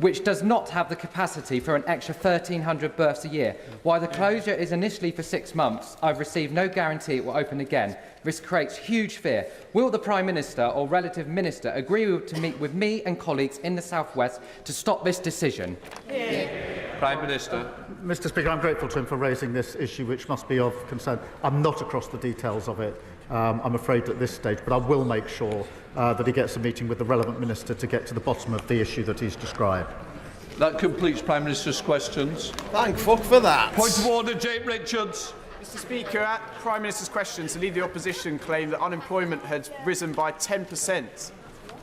Speaker 22: which does not have the capacity for an extra 1,300 births a year. While the closure is initially for 6 months, I've received no guarantee it will open again. This creates huge fear. Will the Prime Minister or relative minister agree to meet with me and colleagues in the South West to stop this decision?
Speaker 16: Prime Minister.
Speaker 3: Mr. Speaker, I'm grateful to him for raising this issue, which must be of concern. I'm not across the details of it, I'm afraid, at this stage, but I will make sure that he gets a meeting with the relevant minister to get to the bottom of the issue that he's described.
Speaker 16: That completes Prime Minister's questions.
Speaker 1: Thank fuck for that.
Speaker 16: Point of order, Jake Richards.
Speaker 18: Mr. Speaker, at Prime Minister's questions, the Leader of the Opposition claimed that unemployment had risen by 10%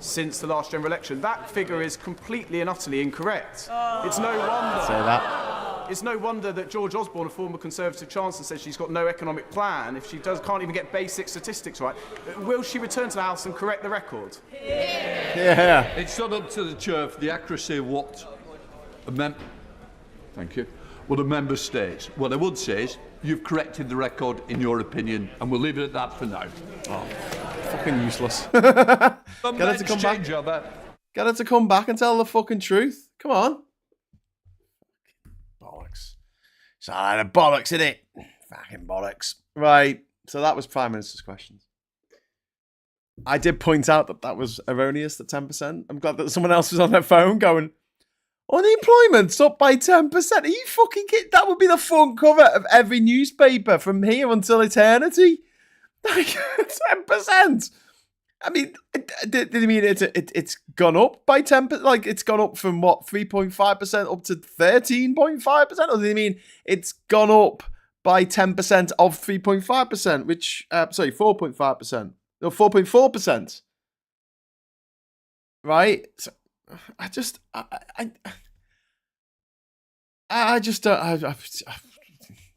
Speaker 18: since the last general election. That figure is completely and utterly incorrect. It's no wonder.
Speaker 1: Say that.
Speaker 18: It's no wonder that George Osborne, a former Conservative Chancellor, says she's got no economic plan if she can't even get basic statistics right. Will she return to the House and correct the record?
Speaker 1: Yeah.
Speaker 16: It's not up to the chair for the accuracy of what thank you. What a member states. What I would say is you've corrected the record in your opinion, and we'll leave it at that for now.
Speaker 1: Oh, fucking useless. Get her to come back. Get her to come back and tell the fucking truth. Come on. Bollocks. It's a lot of bollocks, isn't it? Fucking bollocks. Right. So that was Prime Minister's questions. I did point out that that was erroneous, the 10%. I'm glad that someone else was on their phone going, unemployment's up by 10%. Are you fucking kidding? That would be the front cover of every newspaper from here until eternity. Like, 10%. I mean, did he mean it's gone up by 10%? Like, it's gone up from, what, 3.5% up to 13.5%? Or did he mean it's gone up by 10% of 3.5%, which, sorry, 4.5%. No, 4.4%. right? So I just don't.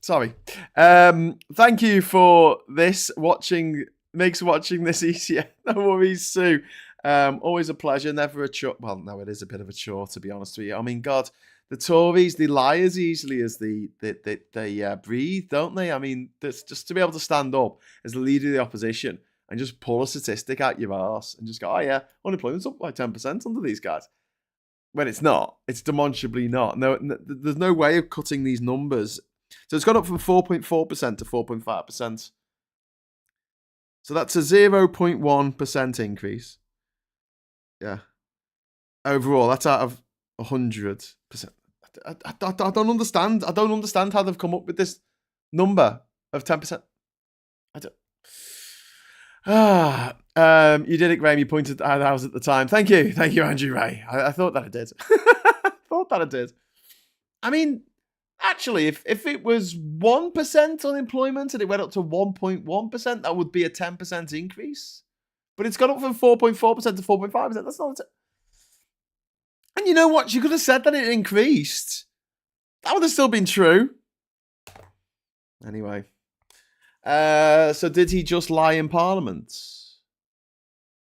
Speaker 1: Sorry. Thank you for this. Makes watching this easier. No worries, Sue. Always a pleasure. Never a chore. Well, no, it is a bit of a chore, to be honest with you. I mean, God, the Tories, they lie as easily as they breathe, don't they? I mean, just to be able to stand up as the leader of the opposition and just pull a statistic out your arse and just go, oh yeah, unemployment's up by 10% under these guys. When it's not. It's demonstrably not. No, there's no way of cutting these numbers. So it's gone up from 4.4% to 4.5%. So that's a 0.1% increase. Yeah. Overall, that's out of 100%. I don't understand. I don't understand how they've come up with this number of 10%. I don't. You did it, Graham. You pointed out I was at the time. Thank you, Andrew Ray. I thought that I did. I mean, actually, if it was 1% unemployment and it went up to 1.1%, that would be a 10% increase. But it's gone up from 4.4% to 4.5%. That's not. And you know what? You could have said that it increased. That would have still been true. Anyway. So did he just lie in Parliament?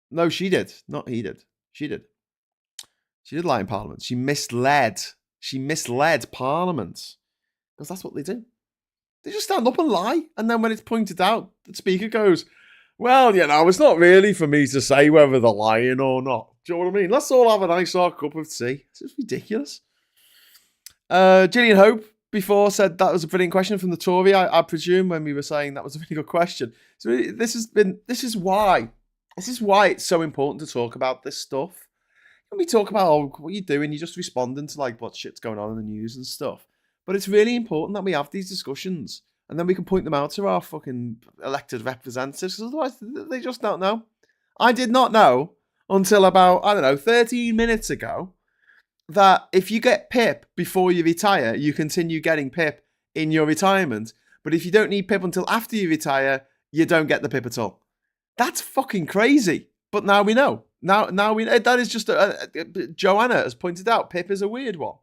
Speaker 1: No, she did. Not he did. She did. She did lie in Parliament. She misled Parliament. Because that's what they do. They just stand up and lie. And then when it's pointed out, the Speaker goes, well, it's not really for me to say whether they're lying or not. Do you know what I mean? Let's all have a nice hot cup of tea. This is ridiculous. Gillian Hope before said that was a brilliant question from the Tory. I presume when we were saying that was a really good question. So this is why it's so important to talk about this stuff. When we talk about what you're doing, you're just responding to like what shit's going on in the news and stuff. But it's really important that we have these discussions and then we can point them out to our fucking elected representatives, because otherwise they just don't know. I did not know until about, 13 minutes ago, that if you get PIP before you retire, you continue getting PIP in your retirement. But if you don't need PIP until after you retire, you don't get the PIP at all. That's fucking crazy. But now we know. Now we know. That is just Joanna has pointed out, PIP is a weird one.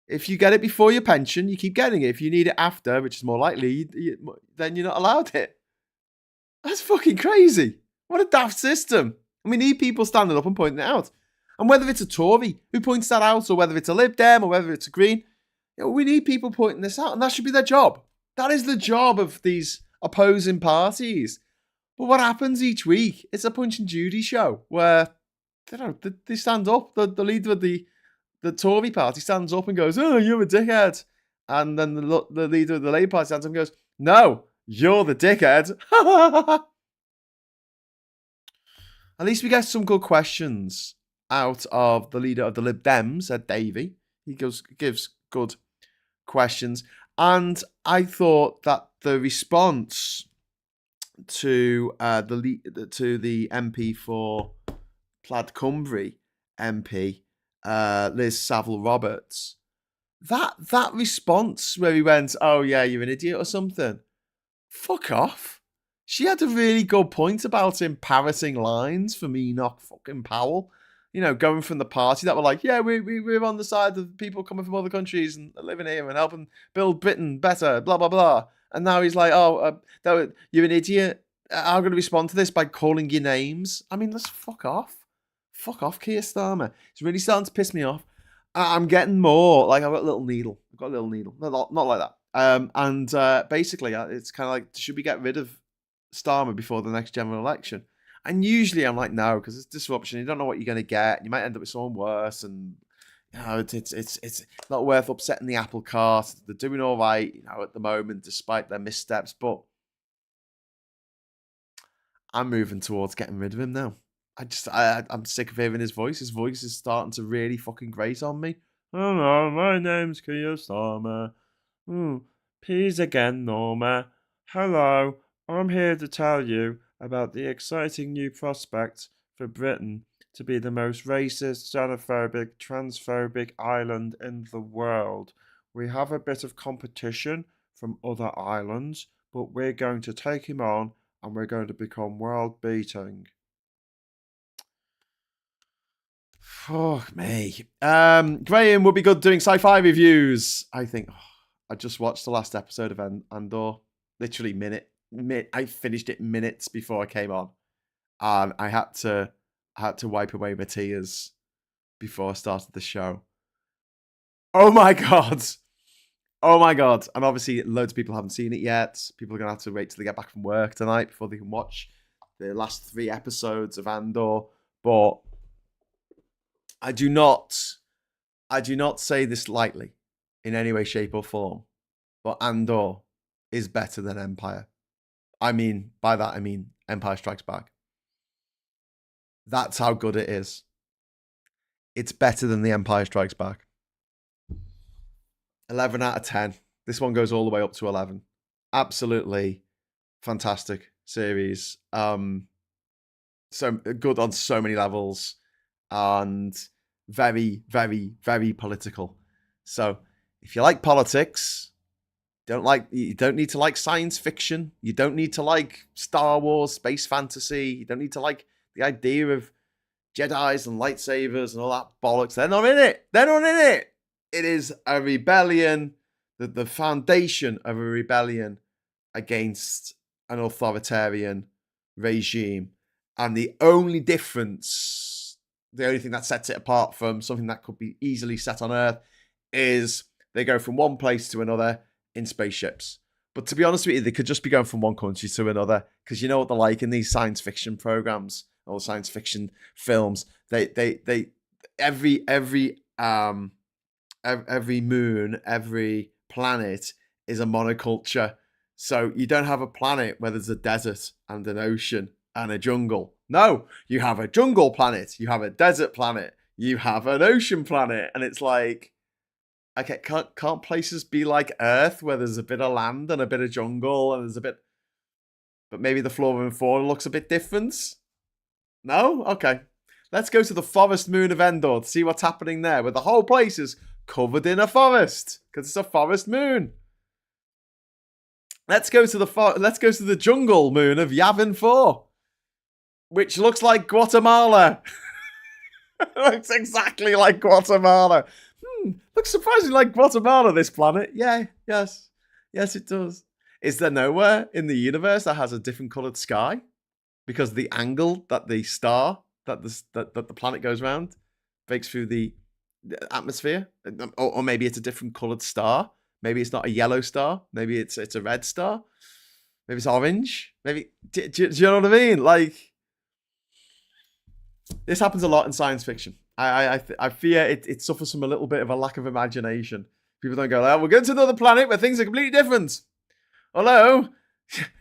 Speaker 1: If you get it before your pension, you keep getting it. If you need it after, which is more likely, then you're not allowed it. That's fucking crazy. What a daft system. And we need people standing up and pointing it out. And whether it's a Tory who points that out, or whether it's a Lib Dem, or whether it's a Green, we need people pointing this out, and that should be their job. That is the job of these opposing parties. But what happens each week? It's a Punch and Judy show where they stand up. The leader of the Tory party stands up and goes, "Oh, you're a dickhead," and then the leader of the Labour Party stands up and goes, "No, you're the dickhead." At least we get some good questions out of the leader of the Lib Dems, Davey. He gives good questions. And I thought that the response to the MP for Plaid Cymru MP, Liz Saville Roberts, that response where he went, "Oh yeah, you're an idiot" or something, fuck off. She had a really good point about him parroting lines from Enoch fucking Powell. Going from the party that were like, yeah, we're on the side of people coming from other countries and living here and helping build Britain better, blah, blah, blah. And now he's like, you're an idiot. I'm going to respond to this by calling you names. I mean, let's fuck off. Fuck off, Keir Starmer. It's really starting to piss me off. I'm getting more, like I've got a little needle. Not like that. Basically, it's kind of like, should we get rid of Starmer before the next general election? And usually I'm like, no, because it's disruption. You don't know what you're going to get. You might end up with someone worse, and it's not worth upsetting the apple cart. They're doing all right, at the moment, despite their missteps. But I'm moving towards getting rid of him now. I'm sick of hearing his voice. His voice is starting to really fucking grate on me. Hello, my name's Keir Starmer. Peas again, Norma. Hello, I'm here to tell you about the exciting new prospect for Britain to be the most racist, xenophobic, transphobic island in the world. We have a bit of competition from other islands, but we're going to take him on and we're going to become world beating. Fuck me. Graham would be good doing sci-fi reviews. I think I just watched the last episode of Andor. Literally I finished it minutes before I came on, and I had to wipe away my tears before I started the show. Oh my god! Oh my god! And obviously, loads of people haven't seen it yet. People are gonna have to wait till they get back from work tonight before they can watch the last 3 episodes of Andor. But I do not say this lightly in any way, shape, or form. But Andor is better than Empire. I mean, by that I mean Empire Strikes Back. That's how good it is. It's better than The Empire Strikes Back. 11 out of 10. This one goes all the way up to 11. Absolutely fantastic series. So good on so many levels, and very, very, very political. So if you like politics, you don't need to like science fiction. You don't need to like Star Wars, space fantasy. You don't need to like the idea of Jedis and lightsabers and all that bollocks. They're not in it. They're not in it. It is a rebellion, the foundation of a rebellion against an authoritarian regime. And the only difference, the only thing that sets it apart from something that could be easily set on Earth, is they go from one place to another in spaceships. But to be honest with you, they could just be going from one country to another, because you know what they're like in these science fiction programs or science fiction films. Every moon, every planet is a monoculture. So you don't have a planet where there's a desert and an ocean and a jungle. No, you have a jungle planet, you have a desert planet, you have an ocean planet, and it's like, okay, can't places be like Earth where there's a bit of land and a bit of jungle and there's a bit, but maybe the flora and fauna looks a bit different? No? Okay. Let's go to the forest moon of Endor to see what's happening there, where the whole place is covered in a forest, because it's a forest moon. Let's go to the jungle moon of Yavin 4, which looks like Guatemala. It looks exactly like Guatemala. Looks surprisingly like Guatemala, this planet. Yeah, yes, it does. Is there nowhere in the universe that has a different coloured sky? Because the angle that the star, that the planet goes around, breaks through the atmosphere? Or maybe it's a different coloured star. Maybe it's not a yellow star. Maybe it's a red star. Maybe it's orange. Maybe, do you know what I mean? Like, this happens a lot in science fiction. I fear it suffers from a little bit of a lack of imagination. People don't go, oh, we're going to another planet where things are completely different. Hello?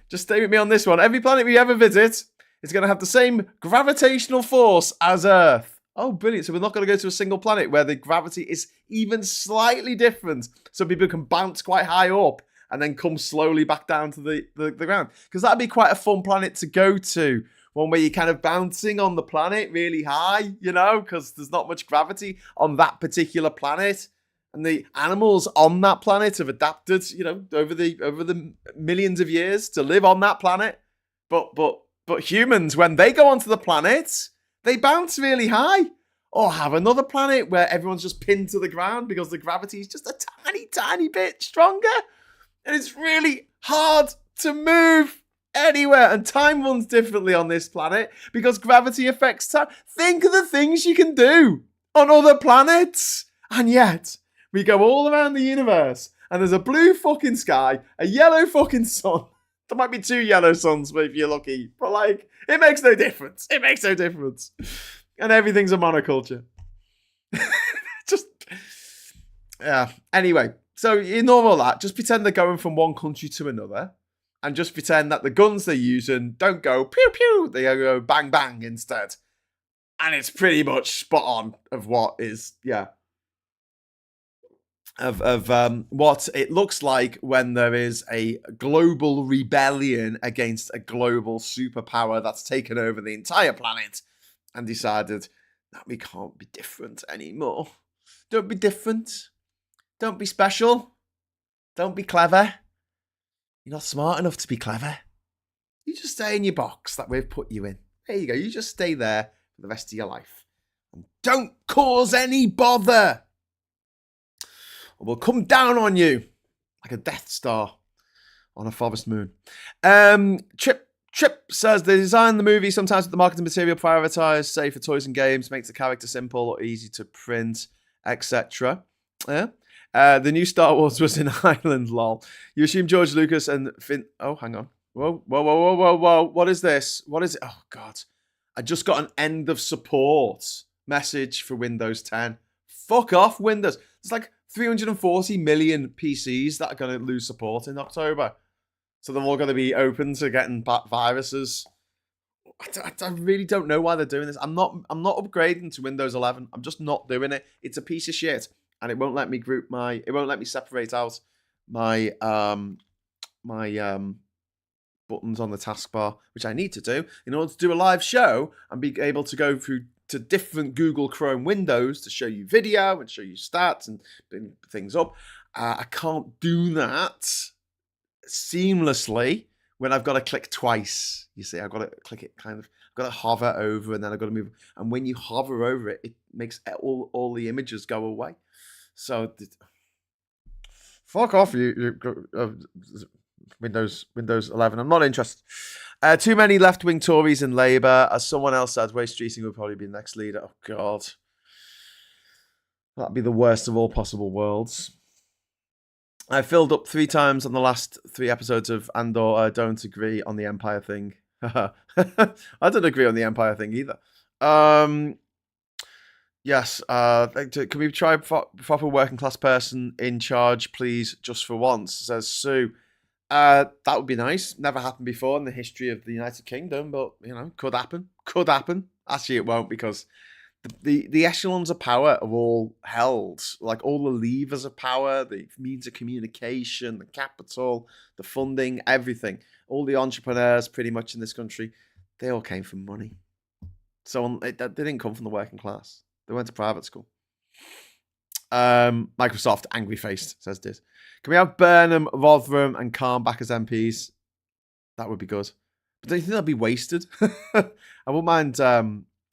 Speaker 1: Just stay with me on this one. Every planet we ever visit is going to have the same gravitational force as Earth. Oh, brilliant. So we're not going to go to a single planet where the gravity is even slightly different, so people can bounce quite high up and then come slowly back down to the ground. Because that'd be quite a fun planet to go to. One where you're kind of bouncing on the planet really high, you know, because there's not much gravity on that particular planet. And the animals on that planet have adapted, you know, over the millions of years to live on that planet. But humans, when they go onto the planet, they bounce really high. Or have another planet where everyone's just pinned to the ground because the gravity is just a tiny, tiny bit stronger. And it's really hard to move anywhere. And time runs differently on this planet because gravity affects time. Think of the things you can do on other planets. And yet, we go all around the universe and there's a blue fucking sky, a yellow fucking sun. There might be 2 yellow suns if you're lucky. But like, it makes no difference. It makes no difference. And everything's a monoculture. Yeah. Anyway, so ignore all that. Just pretend they're going from one country to another. And just pretend that the guns they're using don't go pew pew. They go bang bang instead. And it's pretty much spot on of what is, yeah. Of what it looks like when there is a global rebellion against a global superpower that's taken over the entire planet and decided that we can't be different anymore. Don't be different. Don't be special. Don't be clever. You're not smart enough to be clever. You just stay in your box that we've put you in. There you go. You just stay there for the rest of your life. Don't cause any bother. Or we'll come down on you like a Death Star on a forest moon. Trip says they designed the movie sometimes with the marketing material prioritized, say for toys and games, makes the character simple or easy to print, etc. Yeah. The new Star Wars was in Ireland, lol. You assume George Lucas and Finn... Oh, hang on. Whoa. What is this? What is it? Oh, God. I just got an end of support message for Windows 10. Fuck off, Windows. It's like 340 million PCs that are going to lose support in October. So they're all going to be open to getting back viruses. I really don't know why they're doing this. I'm not upgrading to Windows 11. I'm just not doing it. It's a piece of shit. And it won't let me it won't let me separate out my buttons on the taskbar, which I need to do in order to do a live show and be able to go through to different Google Chrome windows to show you video and show you stats and bring things up. I can't do that seamlessly when I've got to click twice. You see, I've got to click it I've got to hover over and then I've got to move. And when you hover over it, it makes all the images go away. So, fuck off, Windows 11. I'm not interested. Too many left-wing Tories in Labour. As someone else said, Waste Streeting will probably be the next leader. Oh, God. That'd be the worst of all possible worlds. I filled up 3 times on the last 3 episodes of Andor. I don't agree on the Empire thing. I don't agree on the Empire thing either. Yes, can we try proper working class person in charge, please, just for once, says Sue. That would be nice. Never happened before in the history of the United Kingdom, but, could happen. Could happen. Actually, it won't, because the echelons of power are all held. Like, all the levers of power, the means of communication, the capital, the funding, everything. All the entrepreneurs, pretty much, in this country, they all came from money. So they didn't come from the working class. They went to private school. Microsoft, angry-faced, says this. Can we have Burnham, Rotherham and Khan back as MPs? That would be good. But do you think that'd be wasted? I wouldn't mind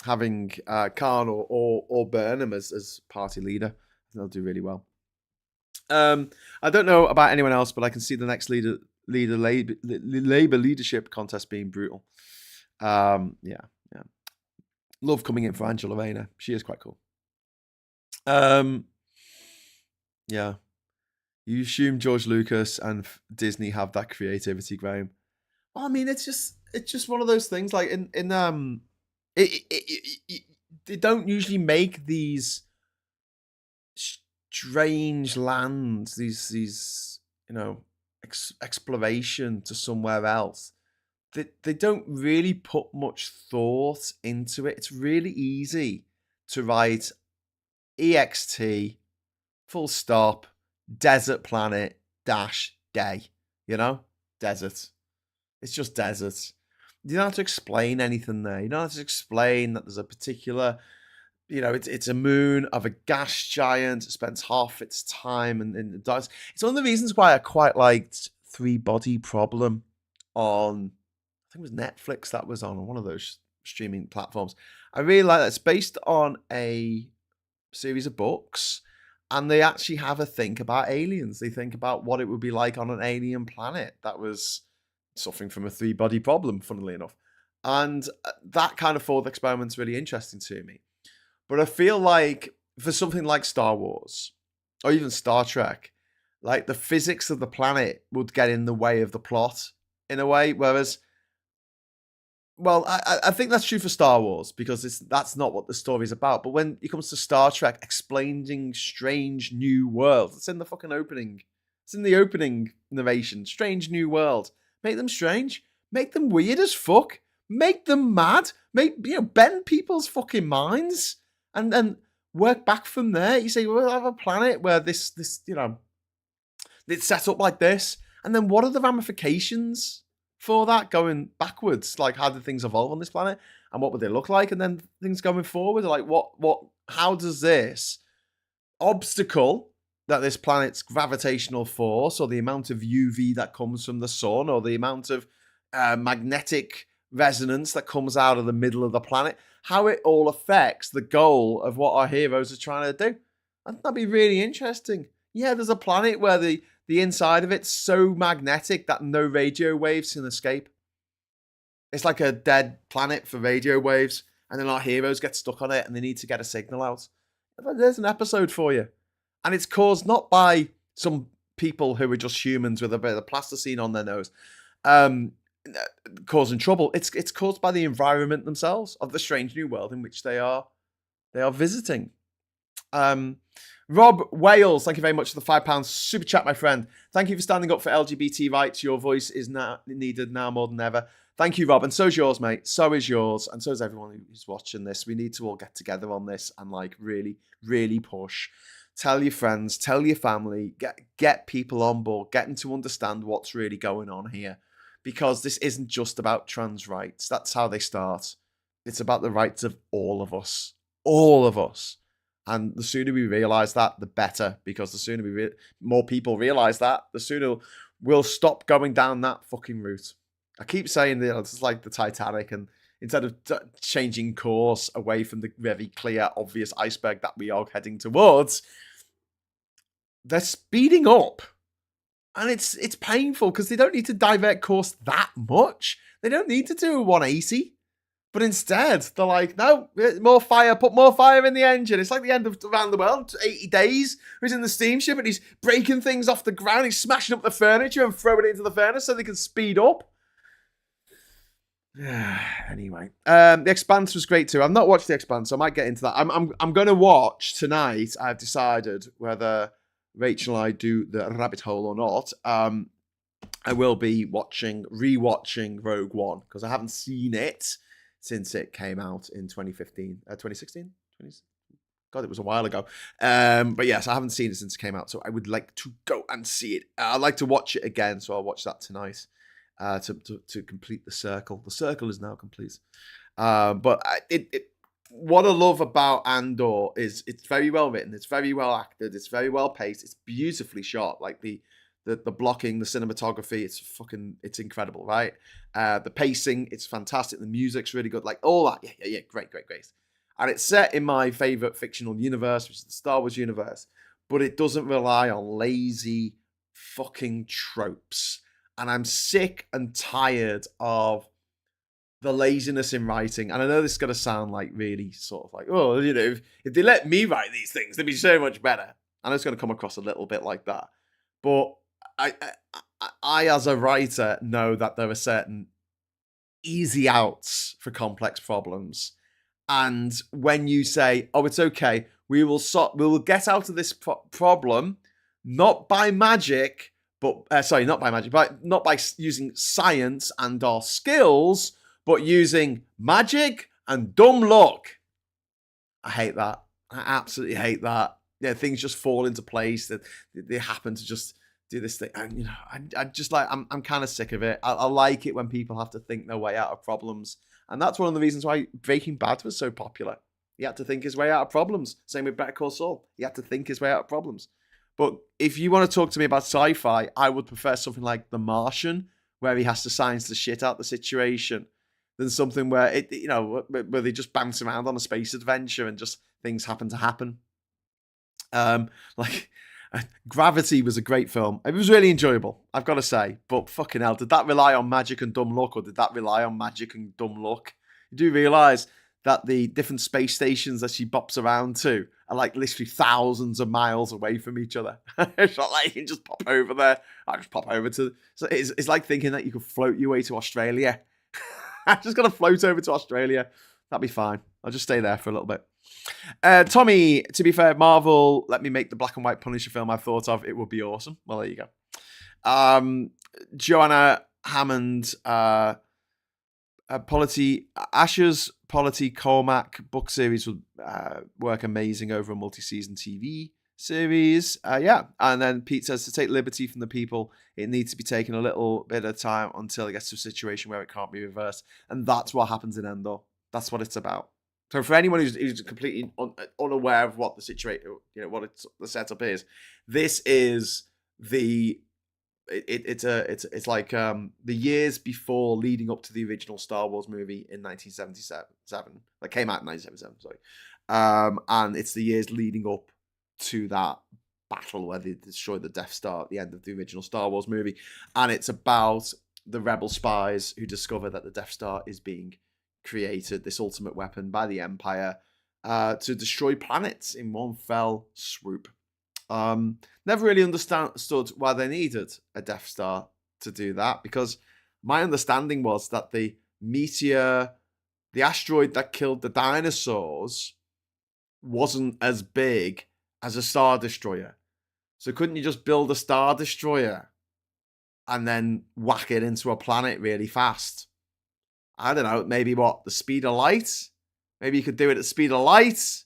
Speaker 1: having Khan or Burnham as party leader. I think they'll do really well. I don't know about anyone else, but I can see the next Labour leadership contest being brutal. Yeah. Love coming in for Angela Rayner. She is quite cool. Yeah. You assume George Lucas and Disney have that creativity, Graham. Well, I mean, it's just one of those things. Like they don't usually make these strange lands, these exploration to somewhere else. They don't really put much thought into it. It's really easy to write EXT, full stop, desert planet, -day. Desert. It's just desert. You don't have to explain anything there. You don't have to explain that there's a particular, it's a moon of a gas giant. It spends half its time and it dies. It's one of the reasons why I quite liked 3-Body Problem on, I think it was Netflix that was on one of those streaming platforms. I really like that. It's based on a series of books, and they actually have a think about aliens. They think about what it would be like on an alien planet that was suffering from a 3-body problem, funnily enough. And that kind of thought experiment's really interesting to me. But I feel like for something like Star Wars, or even Star Trek, like the physics of the planet would get in the way of the plot in a way, whereas, well, I think that's true for Star Wars, because that's not what the story's about. But when it comes to Star Trek, explaining strange new worlds, it's in the fucking opening. It's in the opening narration. Strange new world. Make them strange. Make them weird as fuck. Make them mad. Bend people's fucking minds, and then work back from there. You say, we'll have a planet where this it's set up like this, and then what are the ramifications for that going backwards? Like, how did things evolve on this planet, and what would they look like? And then things going forward, like how does this obstacle that this planet's gravitational force, or the amount of UV that comes from the sun, or the amount of magnetic resonance that comes out of the middle of the planet, how it all affects the goal of what our heroes are trying to do. I think that'd be really interesting. Yeah, there's a planet where the inside of it's so magnetic that no radio waves can escape. It's like a dead planet for radio waves, and then our heroes get stuck on it and they need to get a signal out. There's an episode for you. And it's caused not by some people who are just humans with a bit of plasticine on their nose causing trouble. It's caused by the environment themselves of the strange new world in which they are visiting. Rob Wales, thank you very much for the £5 super chat, my friend. Thank you for standing up for LGBT rights. Your voice is now needed now more than ever. Thank you, Rob. And so's yours, mate. So is yours. And so is everyone who's watching this. We need to all get together on this and like really, really push. Tell your friends, tell your family, get people on board, get them to understand what's really going on here. Because this isn't just about trans rights. That's how they start. It's about the rights of all of us. All of us. And the sooner we realise that, the better. Because the sooner more people realise that, the sooner we'll stop going down that fucking route. I keep saying that it's like the Titanic, and instead of changing course away from the very clear, obvious iceberg that we are heading towards, they're speeding up. And it's painful because they don't need to divert course that much. They don't need to do a 180. But instead, they're like, no, more fire, put more fire in the engine. It's like the end of Around the World, 80 Days. He's in the steamship and he's breaking things off the ground. He's smashing up the furniture and throwing it into the furnace so they can speed up. Anyway, The Expanse was great too. I've not watched The Expanse, so I might get into that. I'm going to watch tonight. I've decided whether Rachel and I do the rabbit hole or not. I will be rewatching Rogue One because I haven't seen it since it came out in 2016. God, it was a while ago. But yes, I haven't seen it since it came out, so I would like to go and see it. I'd like to watch it again, so I'll watch that tonight to complete the circle. The circle is now complete. But what I love about Andor is it's very well written, it's very well acted, it's very well paced, it's beautifully shot. Like the blocking, the cinematography, it's incredible, right? The pacing, it's fantastic. The music's really good. Like all that, yeah, great. And it's set in my favorite fictional universe, which is the Star Wars universe, but it doesn't rely on lazy fucking tropes. And I'm sick and tired of the laziness in writing. And I know this is going to sound like really sort of like, oh, you know, if they let me write these things, they'd be so much better. I know it's going to come across a little bit like that. But I, as a writer, know that there are certain easy outs for complex problems. And when you say, oh, it's okay, we will get out of this problem, not by magic, but not by using science and our skills, but using magic and dumb luck. I hate that. I absolutely hate that. Yeah, things just fall into place. That they happen to just do this thing, and you know, I just like I'm kind of sick of it. I like it when people have to think their way out of problems, and that's one of the reasons why Breaking Bad was so popular. He had to think his way out of problems. Same with Better Call Saul. He had to think his way out of problems. But if you want to talk to me about sci-fi, I would prefer something like The Martian, where he has to science the shit out the situation, than something where where they just bounce around on a space adventure and just things happen to happen. Like Gravity was a great film. It was really enjoyable, I've got to say. But fucking hell, did that rely on magic and dumb luck, or did that rely on magic and dumb luck? You do realise that the different space stations that she bops around to are like literally thousands of miles away from each other. It's not like you can just pop over there. I just pop over to... So it's like thinking that you could float your way to Australia. I'm just going to float over to Australia. That'd be fine. I'll just stay there for a little bit. Tommy, to be fair, Marvel, let me make the black and white Punisher film I thought of. It would be awesome. Well, there you go. Joanna Hammond, Asher's Polity Cormac book series would work amazing over a multi-season TV series. And then Pete says, to take liberty from the people, it needs to be taken a little bit of time until it gets to a situation where it can't be reversed. And that's what happens in Endor. That's what it's about. So for anyone who's completely unaware of what the situation, what the setup is, this is the it's like the years before leading up to the original Star Wars movie in 1977 that came out in 1977. Sorry, and it's the years leading up to that battle where they destroy the Death Star at the end of the original Star Wars movie, and it's about the rebel spies who discover that the Death Star is being created, this ultimate weapon by the Empire, to destroy planets in one fell swoop. Never really understood why they needed a Death Star to do that, because my understanding was that the meteor, the asteroid that killed the dinosaurs, wasn't as big as a Star Destroyer. So couldn't you just build a Star Destroyer and then whack it into a planet really fast? I don't know, maybe the speed of light? Maybe you could do it at the speed of light?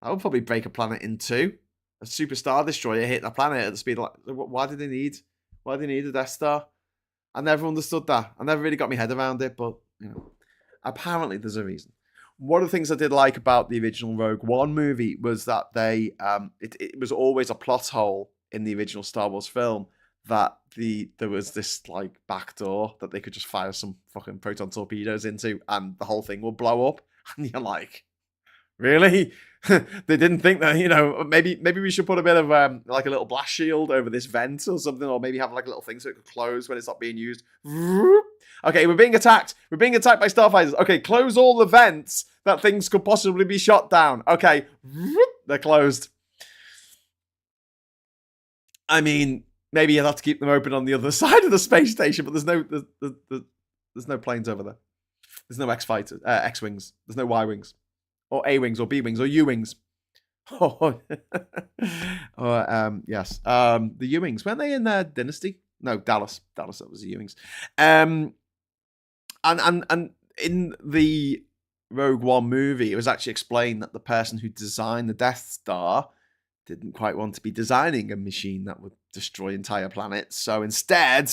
Speaker 1: That would probably break a planet in two. A Super Star Destroyer hitting a planet at the speed of light. Why did they need a Death Star? I never understood that. I never really got my head around it, but, apparently there's a reason. One of the things I did like about the original Rogue One movie was that it was always a plot hole in the original Star Wars film that there was this like back door that they could just fire some fucking proton torpedoes into and the whole thing will blow up. And you're like, really? They didn't think that, maybe we should put a bit of like a little blast shield over this vent or something, or maybe have like a little thing so it could close when it's not being used. Okay, we're being attacked. We're being attacked by starfighters. Okay, close all the vents that things could possibly be shot down. Okay, they're closed. I mean, maybe you'll have to keep them open on the other side of the space station, but there's no planes over there. There's no X-wings. There's no Y-wings. Or A-wings, or B-wings, or U-wings. Oh, yes. The U-wings, weren't they in Dynasty? No, Dallas. That was the U-wings. And in the Rogue One movie, it was actually explained that the person who designed the Death Star didn't quite want to be designing a machine that would destroy entire planets. So instead,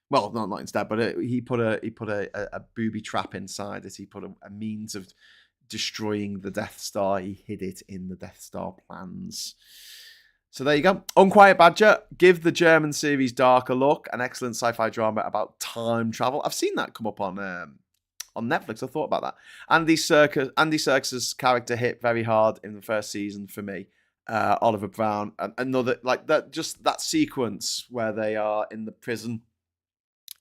Speaker 1: well, not instead, but he put a booby trap inside it. He put a means of destroying the Death Star. He hid it in the Death Star plans. So there you go. Unquiet Badger, give the German series Dark a look. An excellent sci-fi drama about time travel. I've seen that come up on Netflix. I thought about that. Andy Serkis's character hit very hard in the first season for me. Oliver Brown, another like that. Just that sequence where they are in the prison.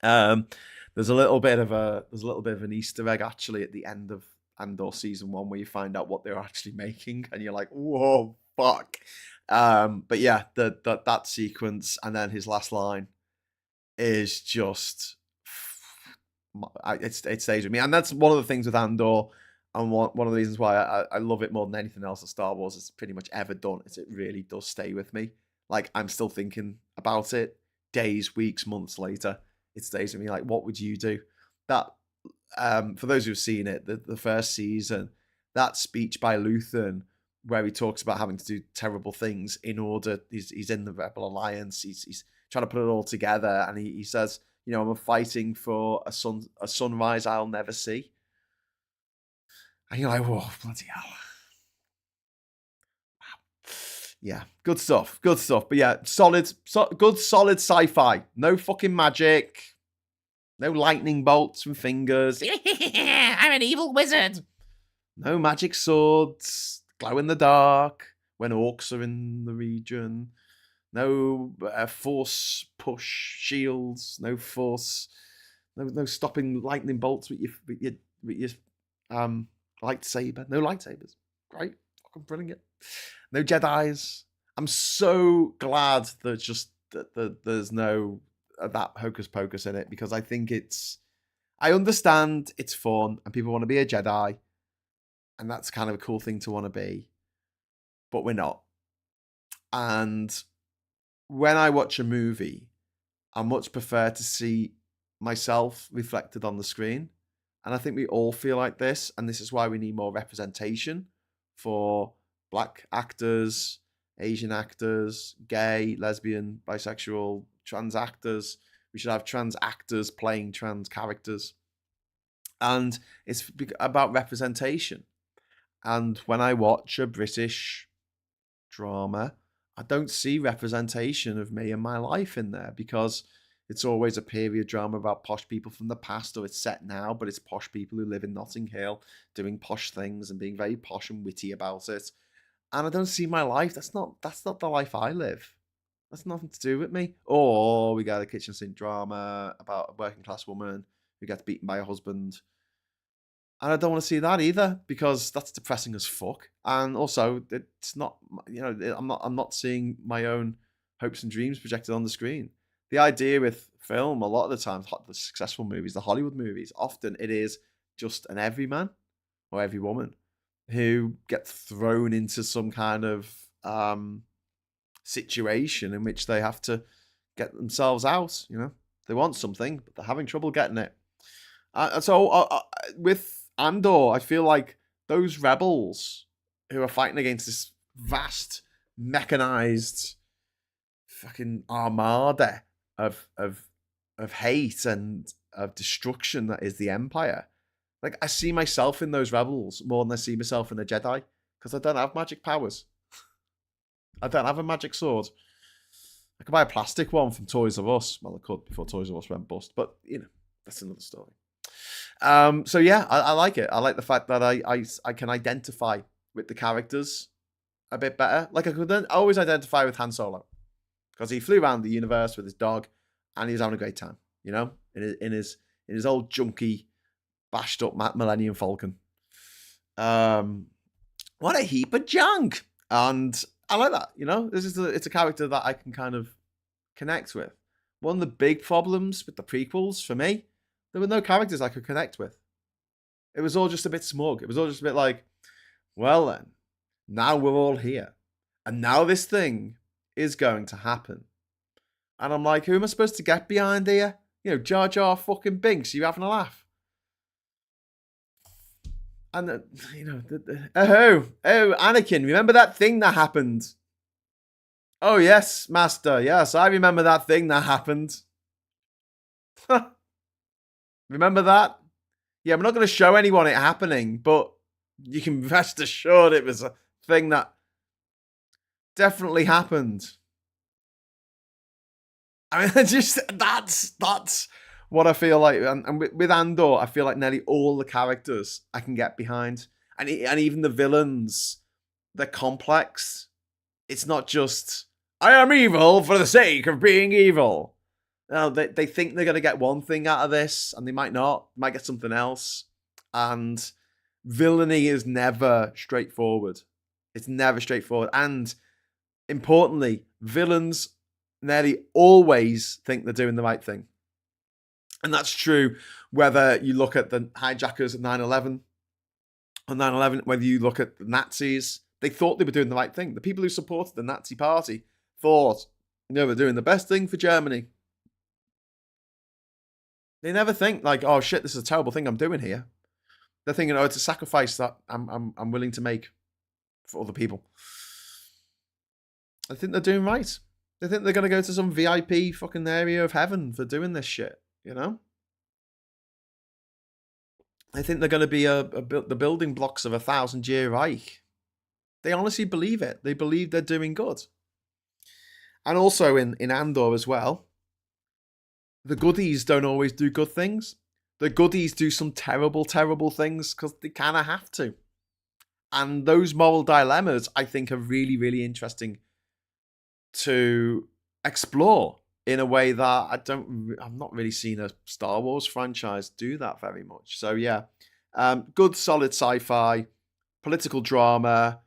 Speaker 1: There's a little bit of an Easter egg actually at the end of Andor season 1 where you find out what they're actually making, and you're like, whoa, fuck. But yeah, that sequence and then his last line is just it stays with me, and that's one of the things with Andor, and one of the reasons why I love it more than anything else that Star Wars has pretty much ever done. Is it really does stay with me. Like, I'm still thinking about it days, weeks, months later. It stays with me. Like, what would you do? That for those who've seen it, the first season, that speech by Luthen where he talks about having to do terrible things in order, he's in the Rebel Alliance, he's trying to put it all together, and he says, I'm fighting for a sunrise I'll never see. And you're like, whoa, bloody hell. Wow. Yeah, good stuff. But yeah, good solid sci-fi. No fucking magic. No lightning bolts from fingers. I'm an evil wizard. No magic swords. Glow in the dark when orcs are in the region. No force push shields. No force. No stopping lightning bolts with your lightsaber. No lightsabers. Great. Fucking brilliant. No Jedis. I'm so glad that there's no that hocus pocus in it, because I think I understand it's fun and people want to be a Jedi, and that's kind of a cool thing to want to be, but we're not. And when I watch a movie, I much prefer to see myself reflected on the screen, and I think we all feel like this, and this is why we need more representation for black actors, Asian actors, gay, lesbian, bisexual, trans actors. We should have trans actors playing trans characters. And it's about representation. And when I watch a British drama, I don't see representation of me and my life in there, because it's always a period drama about posh people from the past, or it's set now, but it's posh people who live in Notting Hill doing posh things and being very posh and witty about it. And I don't see my life. That's not the life I live. That's nothing to do with me. Or we got a kitchen sink drama about a working class woman who gets beaten by her husband. And I don't want to see that either, because that's depressing as fuck. And also, it's not, I'm not seeing my own hopes and dreams projected on the screen. The idea with film, a lot of the times, the successful movies, the Hollywood movies, often it is just an everyman or every woman who gets thrown into some kind of situation in which they have to get themselves out. They want something, but they're having trouble getting it. So with Andor, I feel like those rebels who are fighting against this vast, mechanized fucking armada of hate and of destruction that is the Empire. Like, I see myself in those rebels more than I see myself in the Jedi, because I don't have magic powers. I don't have a magic sword. I could buy a plastic one from Toys R Us. Well, I could before Toys R Us went bust, but that's another story. So yeah, I like it. I like the fact that I can identify with the characters a bit better. Like, I could always identify with Han Solo, because he flew around the universe with his dog, and he was having a great time. In his old junky, bashed up Millennium Falcon. What a heap of junk, and I like that. It's a character that I can kind of connect with. One of the big problems with the prequels for me, there were no characters I could connect with. It was all just a bit smug. It was all just a bit like, well then, now we're all here, and now this thing is going to happen. And I'm like, who am I supposed to get behind here? Jar Jar fucking Binks, you having a laugh? And, oh, Anakin, remember that thing that happened? Oh, yes, Master, yes, I remember that thing that happened. Remember that? Yeah, I'm not going to show anyone it happening, but you can rest assured it was a thing that definitely happened. I mean, that's what I feel like. And with Andor, I feel like nearly all the characters I can get behind. And even the villains, they're complex. It's not just, I am evil for the sake of being evil. No, they think they're going to get one thing out of this, and they might not. They might get something else. And villainy is never straightforward. It's never straightforward. And importantly, villains nearly always think they're doing the right thing. And that's true whether you look at the hijackers at 9/11, on 9/11, whether you look at the Nazis, they thought they were doing the right thing. The people who supported the Nazi party thought, we're doing the best thing for Germany. They never think like, oh shit, this is a terrible thing I'm doing here. They're thinking, oh, it's a sacrifice that I'm willing to make for other people. I think they're doing right. They think they're going to go to some VIP fucking area of heaven for doing this shit, I think they're going to be the building blocks of a 1,000-year Reich. They honestly believe it. They believe they're doing good. And also in Andor as well, the goodies don't always do good things. The goodies do some terrible, terrible things because they kind of have to. And those moral dilemmas, I think, are really, really interesting to explore in a way that I've not really seen a Star Wars franchise do that very much. So yeah, good solid sci-fi, political drama.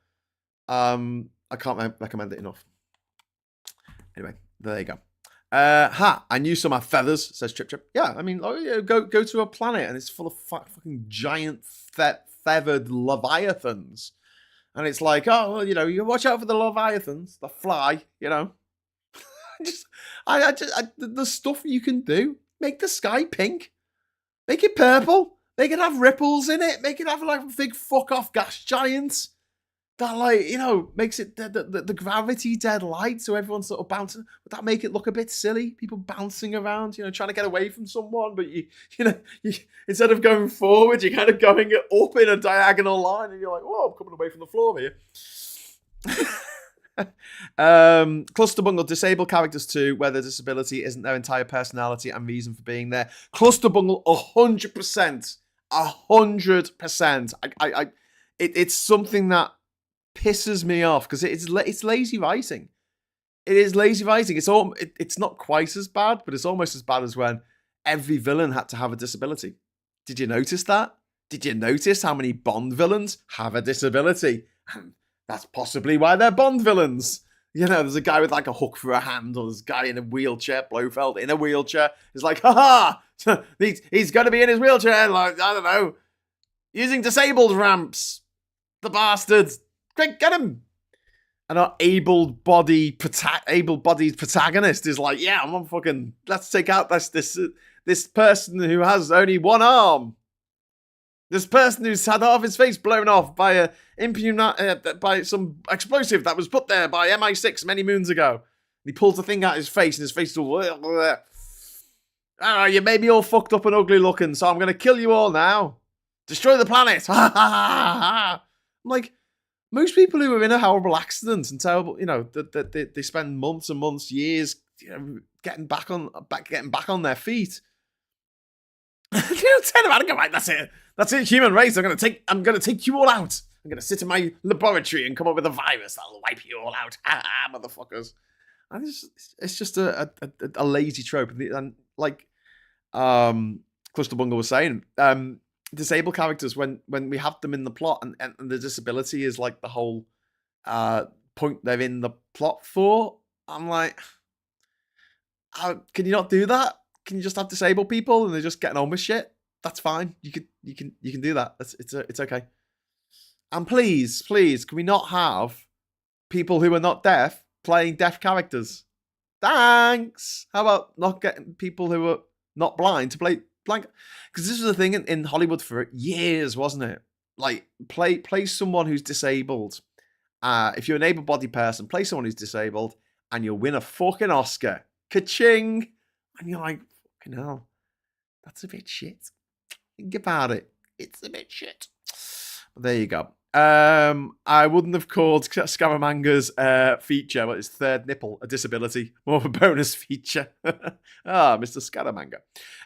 Speaker 1: I can't recommend it enough. Anyway, there you go. I knew some of feathers, says Trip Trip. Yeah, I mean, go to a planet and it's full of fucking giant feathered leviathans. And it's like, oh, well, you watch out for the leviathans, the fly, the stuff you can do. Make the sky pink. Make it purple. Make it have ripples in it. Make it have like big fuck off gas giants. That makes it the gravity dead light, so everyone's sort of bouncing. Would that make it look a bit silly? People bouncing around, trying to get away from someone, but you instead of going forward, you're kind of going up in a diagonal line, and you're like, "Whoa, I'm coming away from the floor here." Clusterbungle, disable characters too, where their disability isn't their entire personality and reason for being there. Clusterbungle, 100%. 100%. It's something that pisses me off because it's lazy writing. It is lazy writing. It's not quite as bad, but it's almost as bad as when every villain had to have a disability. Did you notice that? Did you notice how many Bond villains have a disability? That's possibly why they're Bond villains. You know, there's a guy with like a hook for a hand, or there's a guy in a wheelchair, Blofeld in a wheelchair. It's like, haha, he's going to be in his wheelchair, like, I don't know, using disabled ramps. The bastards. Quick, get him. And our able-bodied protagonist is like, yeah, I'm on fucking, let's take out this person who has only one arm. This person who's had half his face blown off by by some explosive that was put there by MI6 many moons ago. And he pulls the thing out of his face, and his face is all... you made me all fucked up and ugly looking, so I'm going to kill you all now. Destroy the planet. I'm like, most people who are in a horrible accident and terrible, you know, they spend months and months, years, you know, getting back on their feet. You know, turn around and go, right, that's it, human race. I'm gonna take you all out. I'm gonna sit in my laboratory and come up with a virus that'll wipe you all out. Motherfuckers. And it's just a lazy trope. And like Clusterbungle was saying, disabled characters, when we have them in the plot and the disability is like the whole point they're in the plot for, I'm like, can you not do that? Can you just have disabled people and they're just getting on with shit? That's fine. You can do that. It's okay. And please, can we not have people who are not deaf playing deaf characters? Thanks. How about not getting people who are not blind to play blind? Because this was a thing in Hollywood for years, wasn't it? Like play someone who's disabled. If you're an able-bodied person, play someone who's disabled, and you'll win a fucking Oscar. Ka-ching! And you're like, fucking hell, that's a bit shit. Think about it. It's a bit shit. There you go. I wouldn't have called Scaramanga's feature, but his third nipple, a disability. More of a bonus feature. Mr. Scaramanga.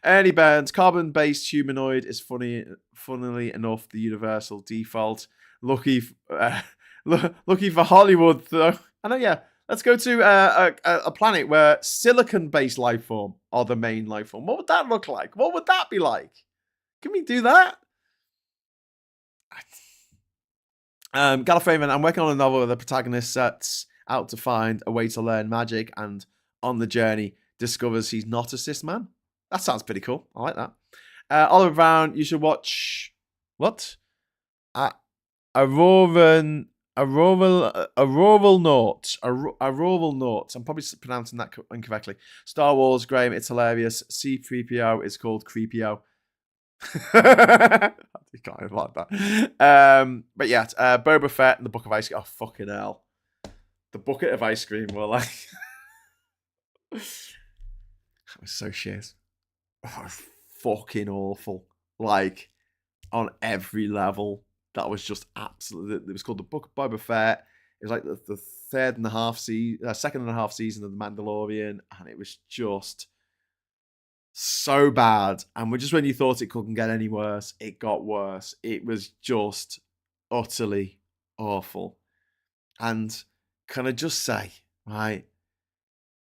Speaker 1: Ernie Burns, carbon-based humanoid is funnily enough the universal default. Lucky for Hollywood, though. I know, yeah. Let's go to a planet where silicon-based life form are the main life form. What would that look like? What would that be like? Can we do that? Gallifreyan, I'm working on a novel where the protagonist sets out to find a way to learn magic and on the journey discovers he's not a cis man. That sounds pretty cool. I like that. Oliver Brown, you should watch... What? Auroral Nought. I'm probably pronouncing that incorrectly. Star Wars, Graham, it's hilarious. C-3PO is called Creepio. You can't even like that. But yeah, Boba Fett and the Bucket of Ice Cream. Oh, fucking hell. The Bucket of Ice Cream were like... That was so shit. Oh, fucking awful. Like, on every level. That was just absolutely... It was called the Book of Boba Fett. It was like the second and a half season of The Mandalorian. And it was just so bad. And just when you thought it couldn't get any worse, it got worse. It was just utterly awful. And can I just say, right,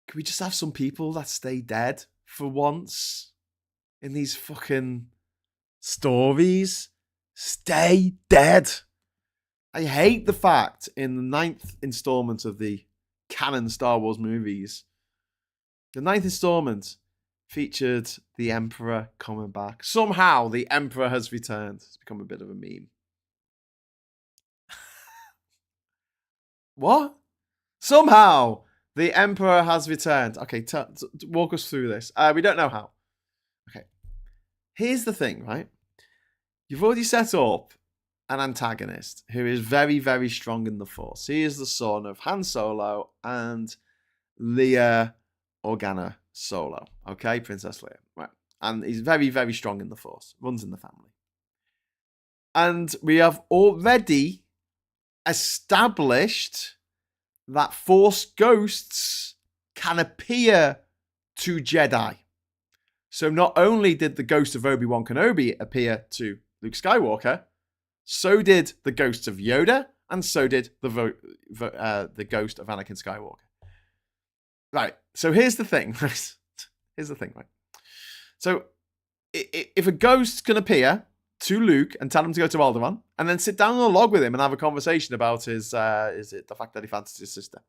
Speaker 1: can we just have some people that stay dead for once in these fucking stories? Stay dead. I hate the fact in the 9th installment of the canon Star Wars movies, the 9th installment featured the Emperor coming back. Somehow the Emperor has returned. It's become a bit of a meme. What? Somehow the Emperor has returned. Okay, walk us through this. We don't know how. Okay. Here's the thing, right? You've already set up an antagonist who is very, very strong in the Force. He is the son of Han Solo and Leia Organa Solo. Okay, Princess Leia. Right. And he's very, very strong in the Force. Runs in the family. And we have already established that Force ghosts can appear to Jedi. So not only did the ghost of Obi-Wan Kenobi appear to Luke Skywalker, so did the ghosts of Yoda, and so did the ghost of Anakin Skywalker. Right, so here's the thing. Here's the thing, right? So if a ghost can appear to Luke and tell him to go to Alderaan, and then sit down on a log with him and have a conversation about the fact that he fancies his sister,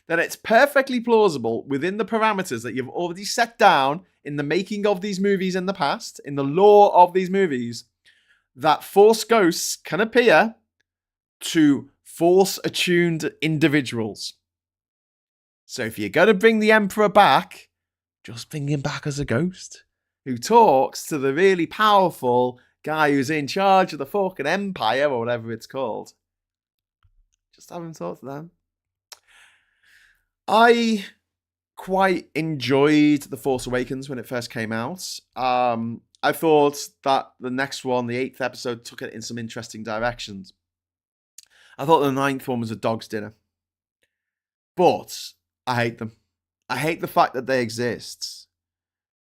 Speaker 1: then it's perfectly plausible within the parameters that you've already set down in the making of these movies in the past, in the lore of these movies, that Force ghosts can appear to Force-attuned individuals. So if you're going to bring the Emperor back, just bring him back as a ghost who talks to the really powerful guy who's in charge of the fucking Empire, or whatever it's called. Just have him talk to them. I quite enjoyed The Force Awakens when it first came out. I thought that the next one, the 8th episode, took it in some interesting directions. I thought the 9th one was a dog's dinner. But I hate them. I hate the fact that they exist.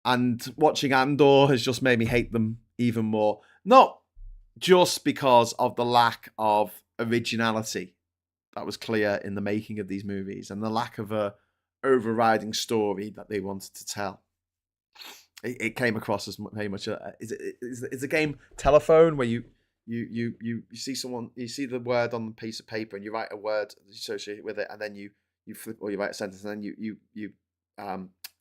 Speaker 1: And watching Andor has just made me hate them even more. Not just because of the lack of originality that was clear in the making of these movies and the lack of a overriding story that they wanted to tell. It came across as very much it's a game telephone where you see someone, you see the word on the piece of paper and you write a word associated with it, and then you flip, or you write a sentence, and then you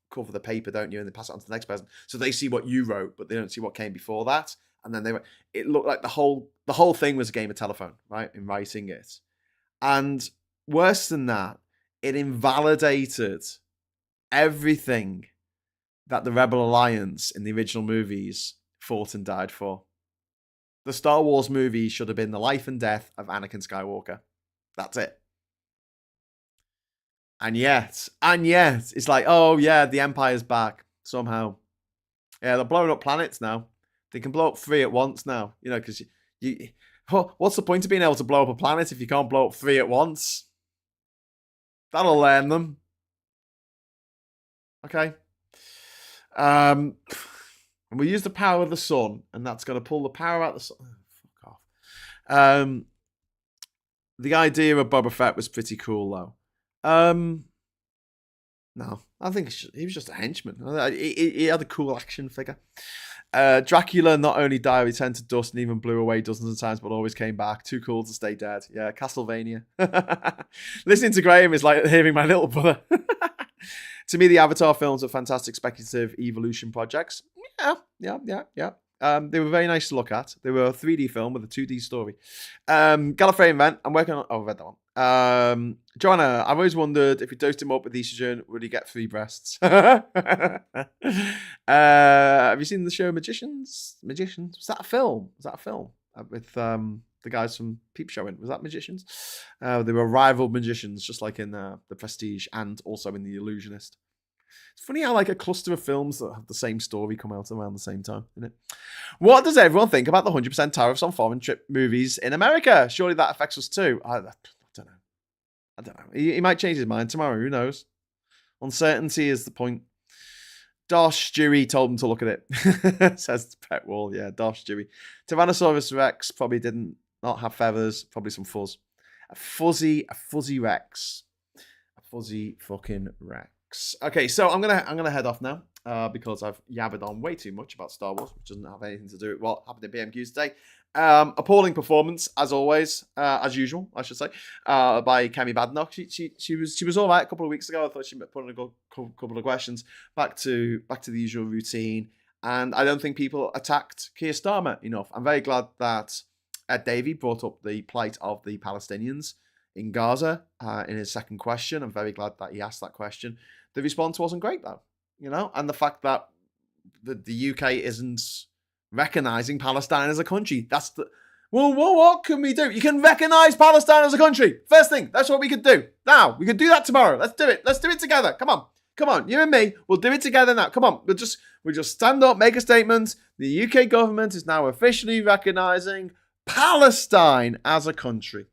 Speaker 1: cover the paper, don't you, and then pass it on to the next person, so they see what you wrote, but they don't see what came before that. And then it looked like the whole thing was a game of telephone, right, in writing it. And worse than that, it invalidated everything that the Rebel Alliance in the original movies fought and died for. The Star Wars movie should have been the life and death of Anakin Skywalker. That's it. And yet, it's like, oh yeah, the Empire's back somehow. Yeah, they're blowing up planets now. They can blow up 3 at once now. You know, because what's the point of being able to blow up a planet if you can't blow up 3 at once? That'll learn them. Okay. And we use the power of the sun, and that's going to pull the power out of the sun. Oh, fuck off. The idea of Boba Fett was pretty cool, though. No, I think he was just a henchman. He had a cool action figure. Dracula not only died, he turned to dust and even blew away dozens of times, but always came back. Too cool to stay dead. Yeah, Castlevania. Listening to Graham is like hearing my little brother. To me, the Avatar films are fantastic speculative evolution projects. Yeah. They were very nice to look at. They were a 3D film with a 2D story. Gallifreyan Event, I'm working on... Oh, I read that one. Joanna, I've always wondered if you dosed him up with estrogen, would he get 3 breasts? Have you seen the show Magicians? Was that a film? With the guys from Peep Show in? Was that Magicians? They were rival magicians, just like in The Prestige and also in The Illusionist. It's funny how like a cluster of films that have the same story come out around the same time, isn't it? What does everyone think about the 100% tariffs on foreign trip movies in America? Surely that affects us too. I don't know. He might change his mind tomorrow. Who knows? Uncertainty is the point. Dosh Stewie told him to look at it. Says Pet Wall. Yeah, Dosh Stewie. Tyrannosaurus Rex probably didn't not have feathers. Probably some fuzz. A fuzzy Rex. A fuzzy fucking Rex. Okay, so I'm gonna head off now because I've yabbered on way too much about Star Wars, which doesn't have anything to do with what happened in PMQs today. Appalling performance as always, as usual, I should say, by Kemi Badenoch. She was all right a couple of weeks ago. I thought she put in a couple of questions back to the usual routine, and I don't think people attacked Keir Starmer enough. I'm very glad that Ed Davey brought up the plight of the Palestinians in Gaza in his second question. I'm very glad that he asked that question. The response wasn't great though, and the fact that the UK isn't recognising Palestine as a country. That's the... Well, what can we do? You can recognise Palestine as a country. First thing, that's what we could do. Now, we could do that tomorrow. Let's do it. Let's do it together. Come on, you and me. We'll do it together now. Come on, we'll just stand up, make a statement. The UK government is now officially recognising Palestine as a country.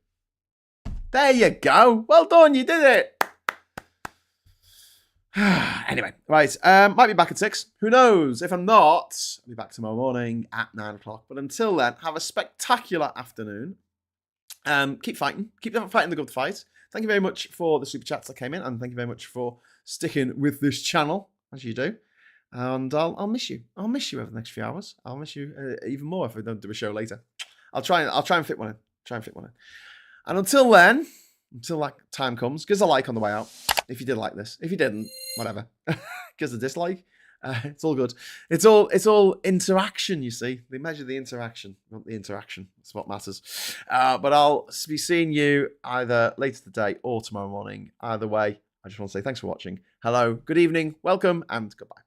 Speaker 1: There you go. Well done. You did it. Anyway, right. Might be back at 6. Who knows? If I'm not, I'll be back tomorrow morning at 9 o'clock. But until then, have a spectacular afternoon. Keep fighting. Keep fighting the good fight. Thank you very much for the super chats that came in, and thank you very much for sticking with this channel as you do. And I'll miss you. I'll miss you over the next few hours. I'll miss you even more if we don't do a show later. I'll try and fit one in. And until then, until that time comes, give us a like on the way out if you did like this. If you didn't, whatever. Give us a dislike. It's all good. It's all interaction, you see. They measure the interaction, not the interaction. That's what matters. But I'll be seeing you either later today or tomorrow morning. Either way, I just want to say thanks for watching. Hello, good evening, welcome, and goodbye.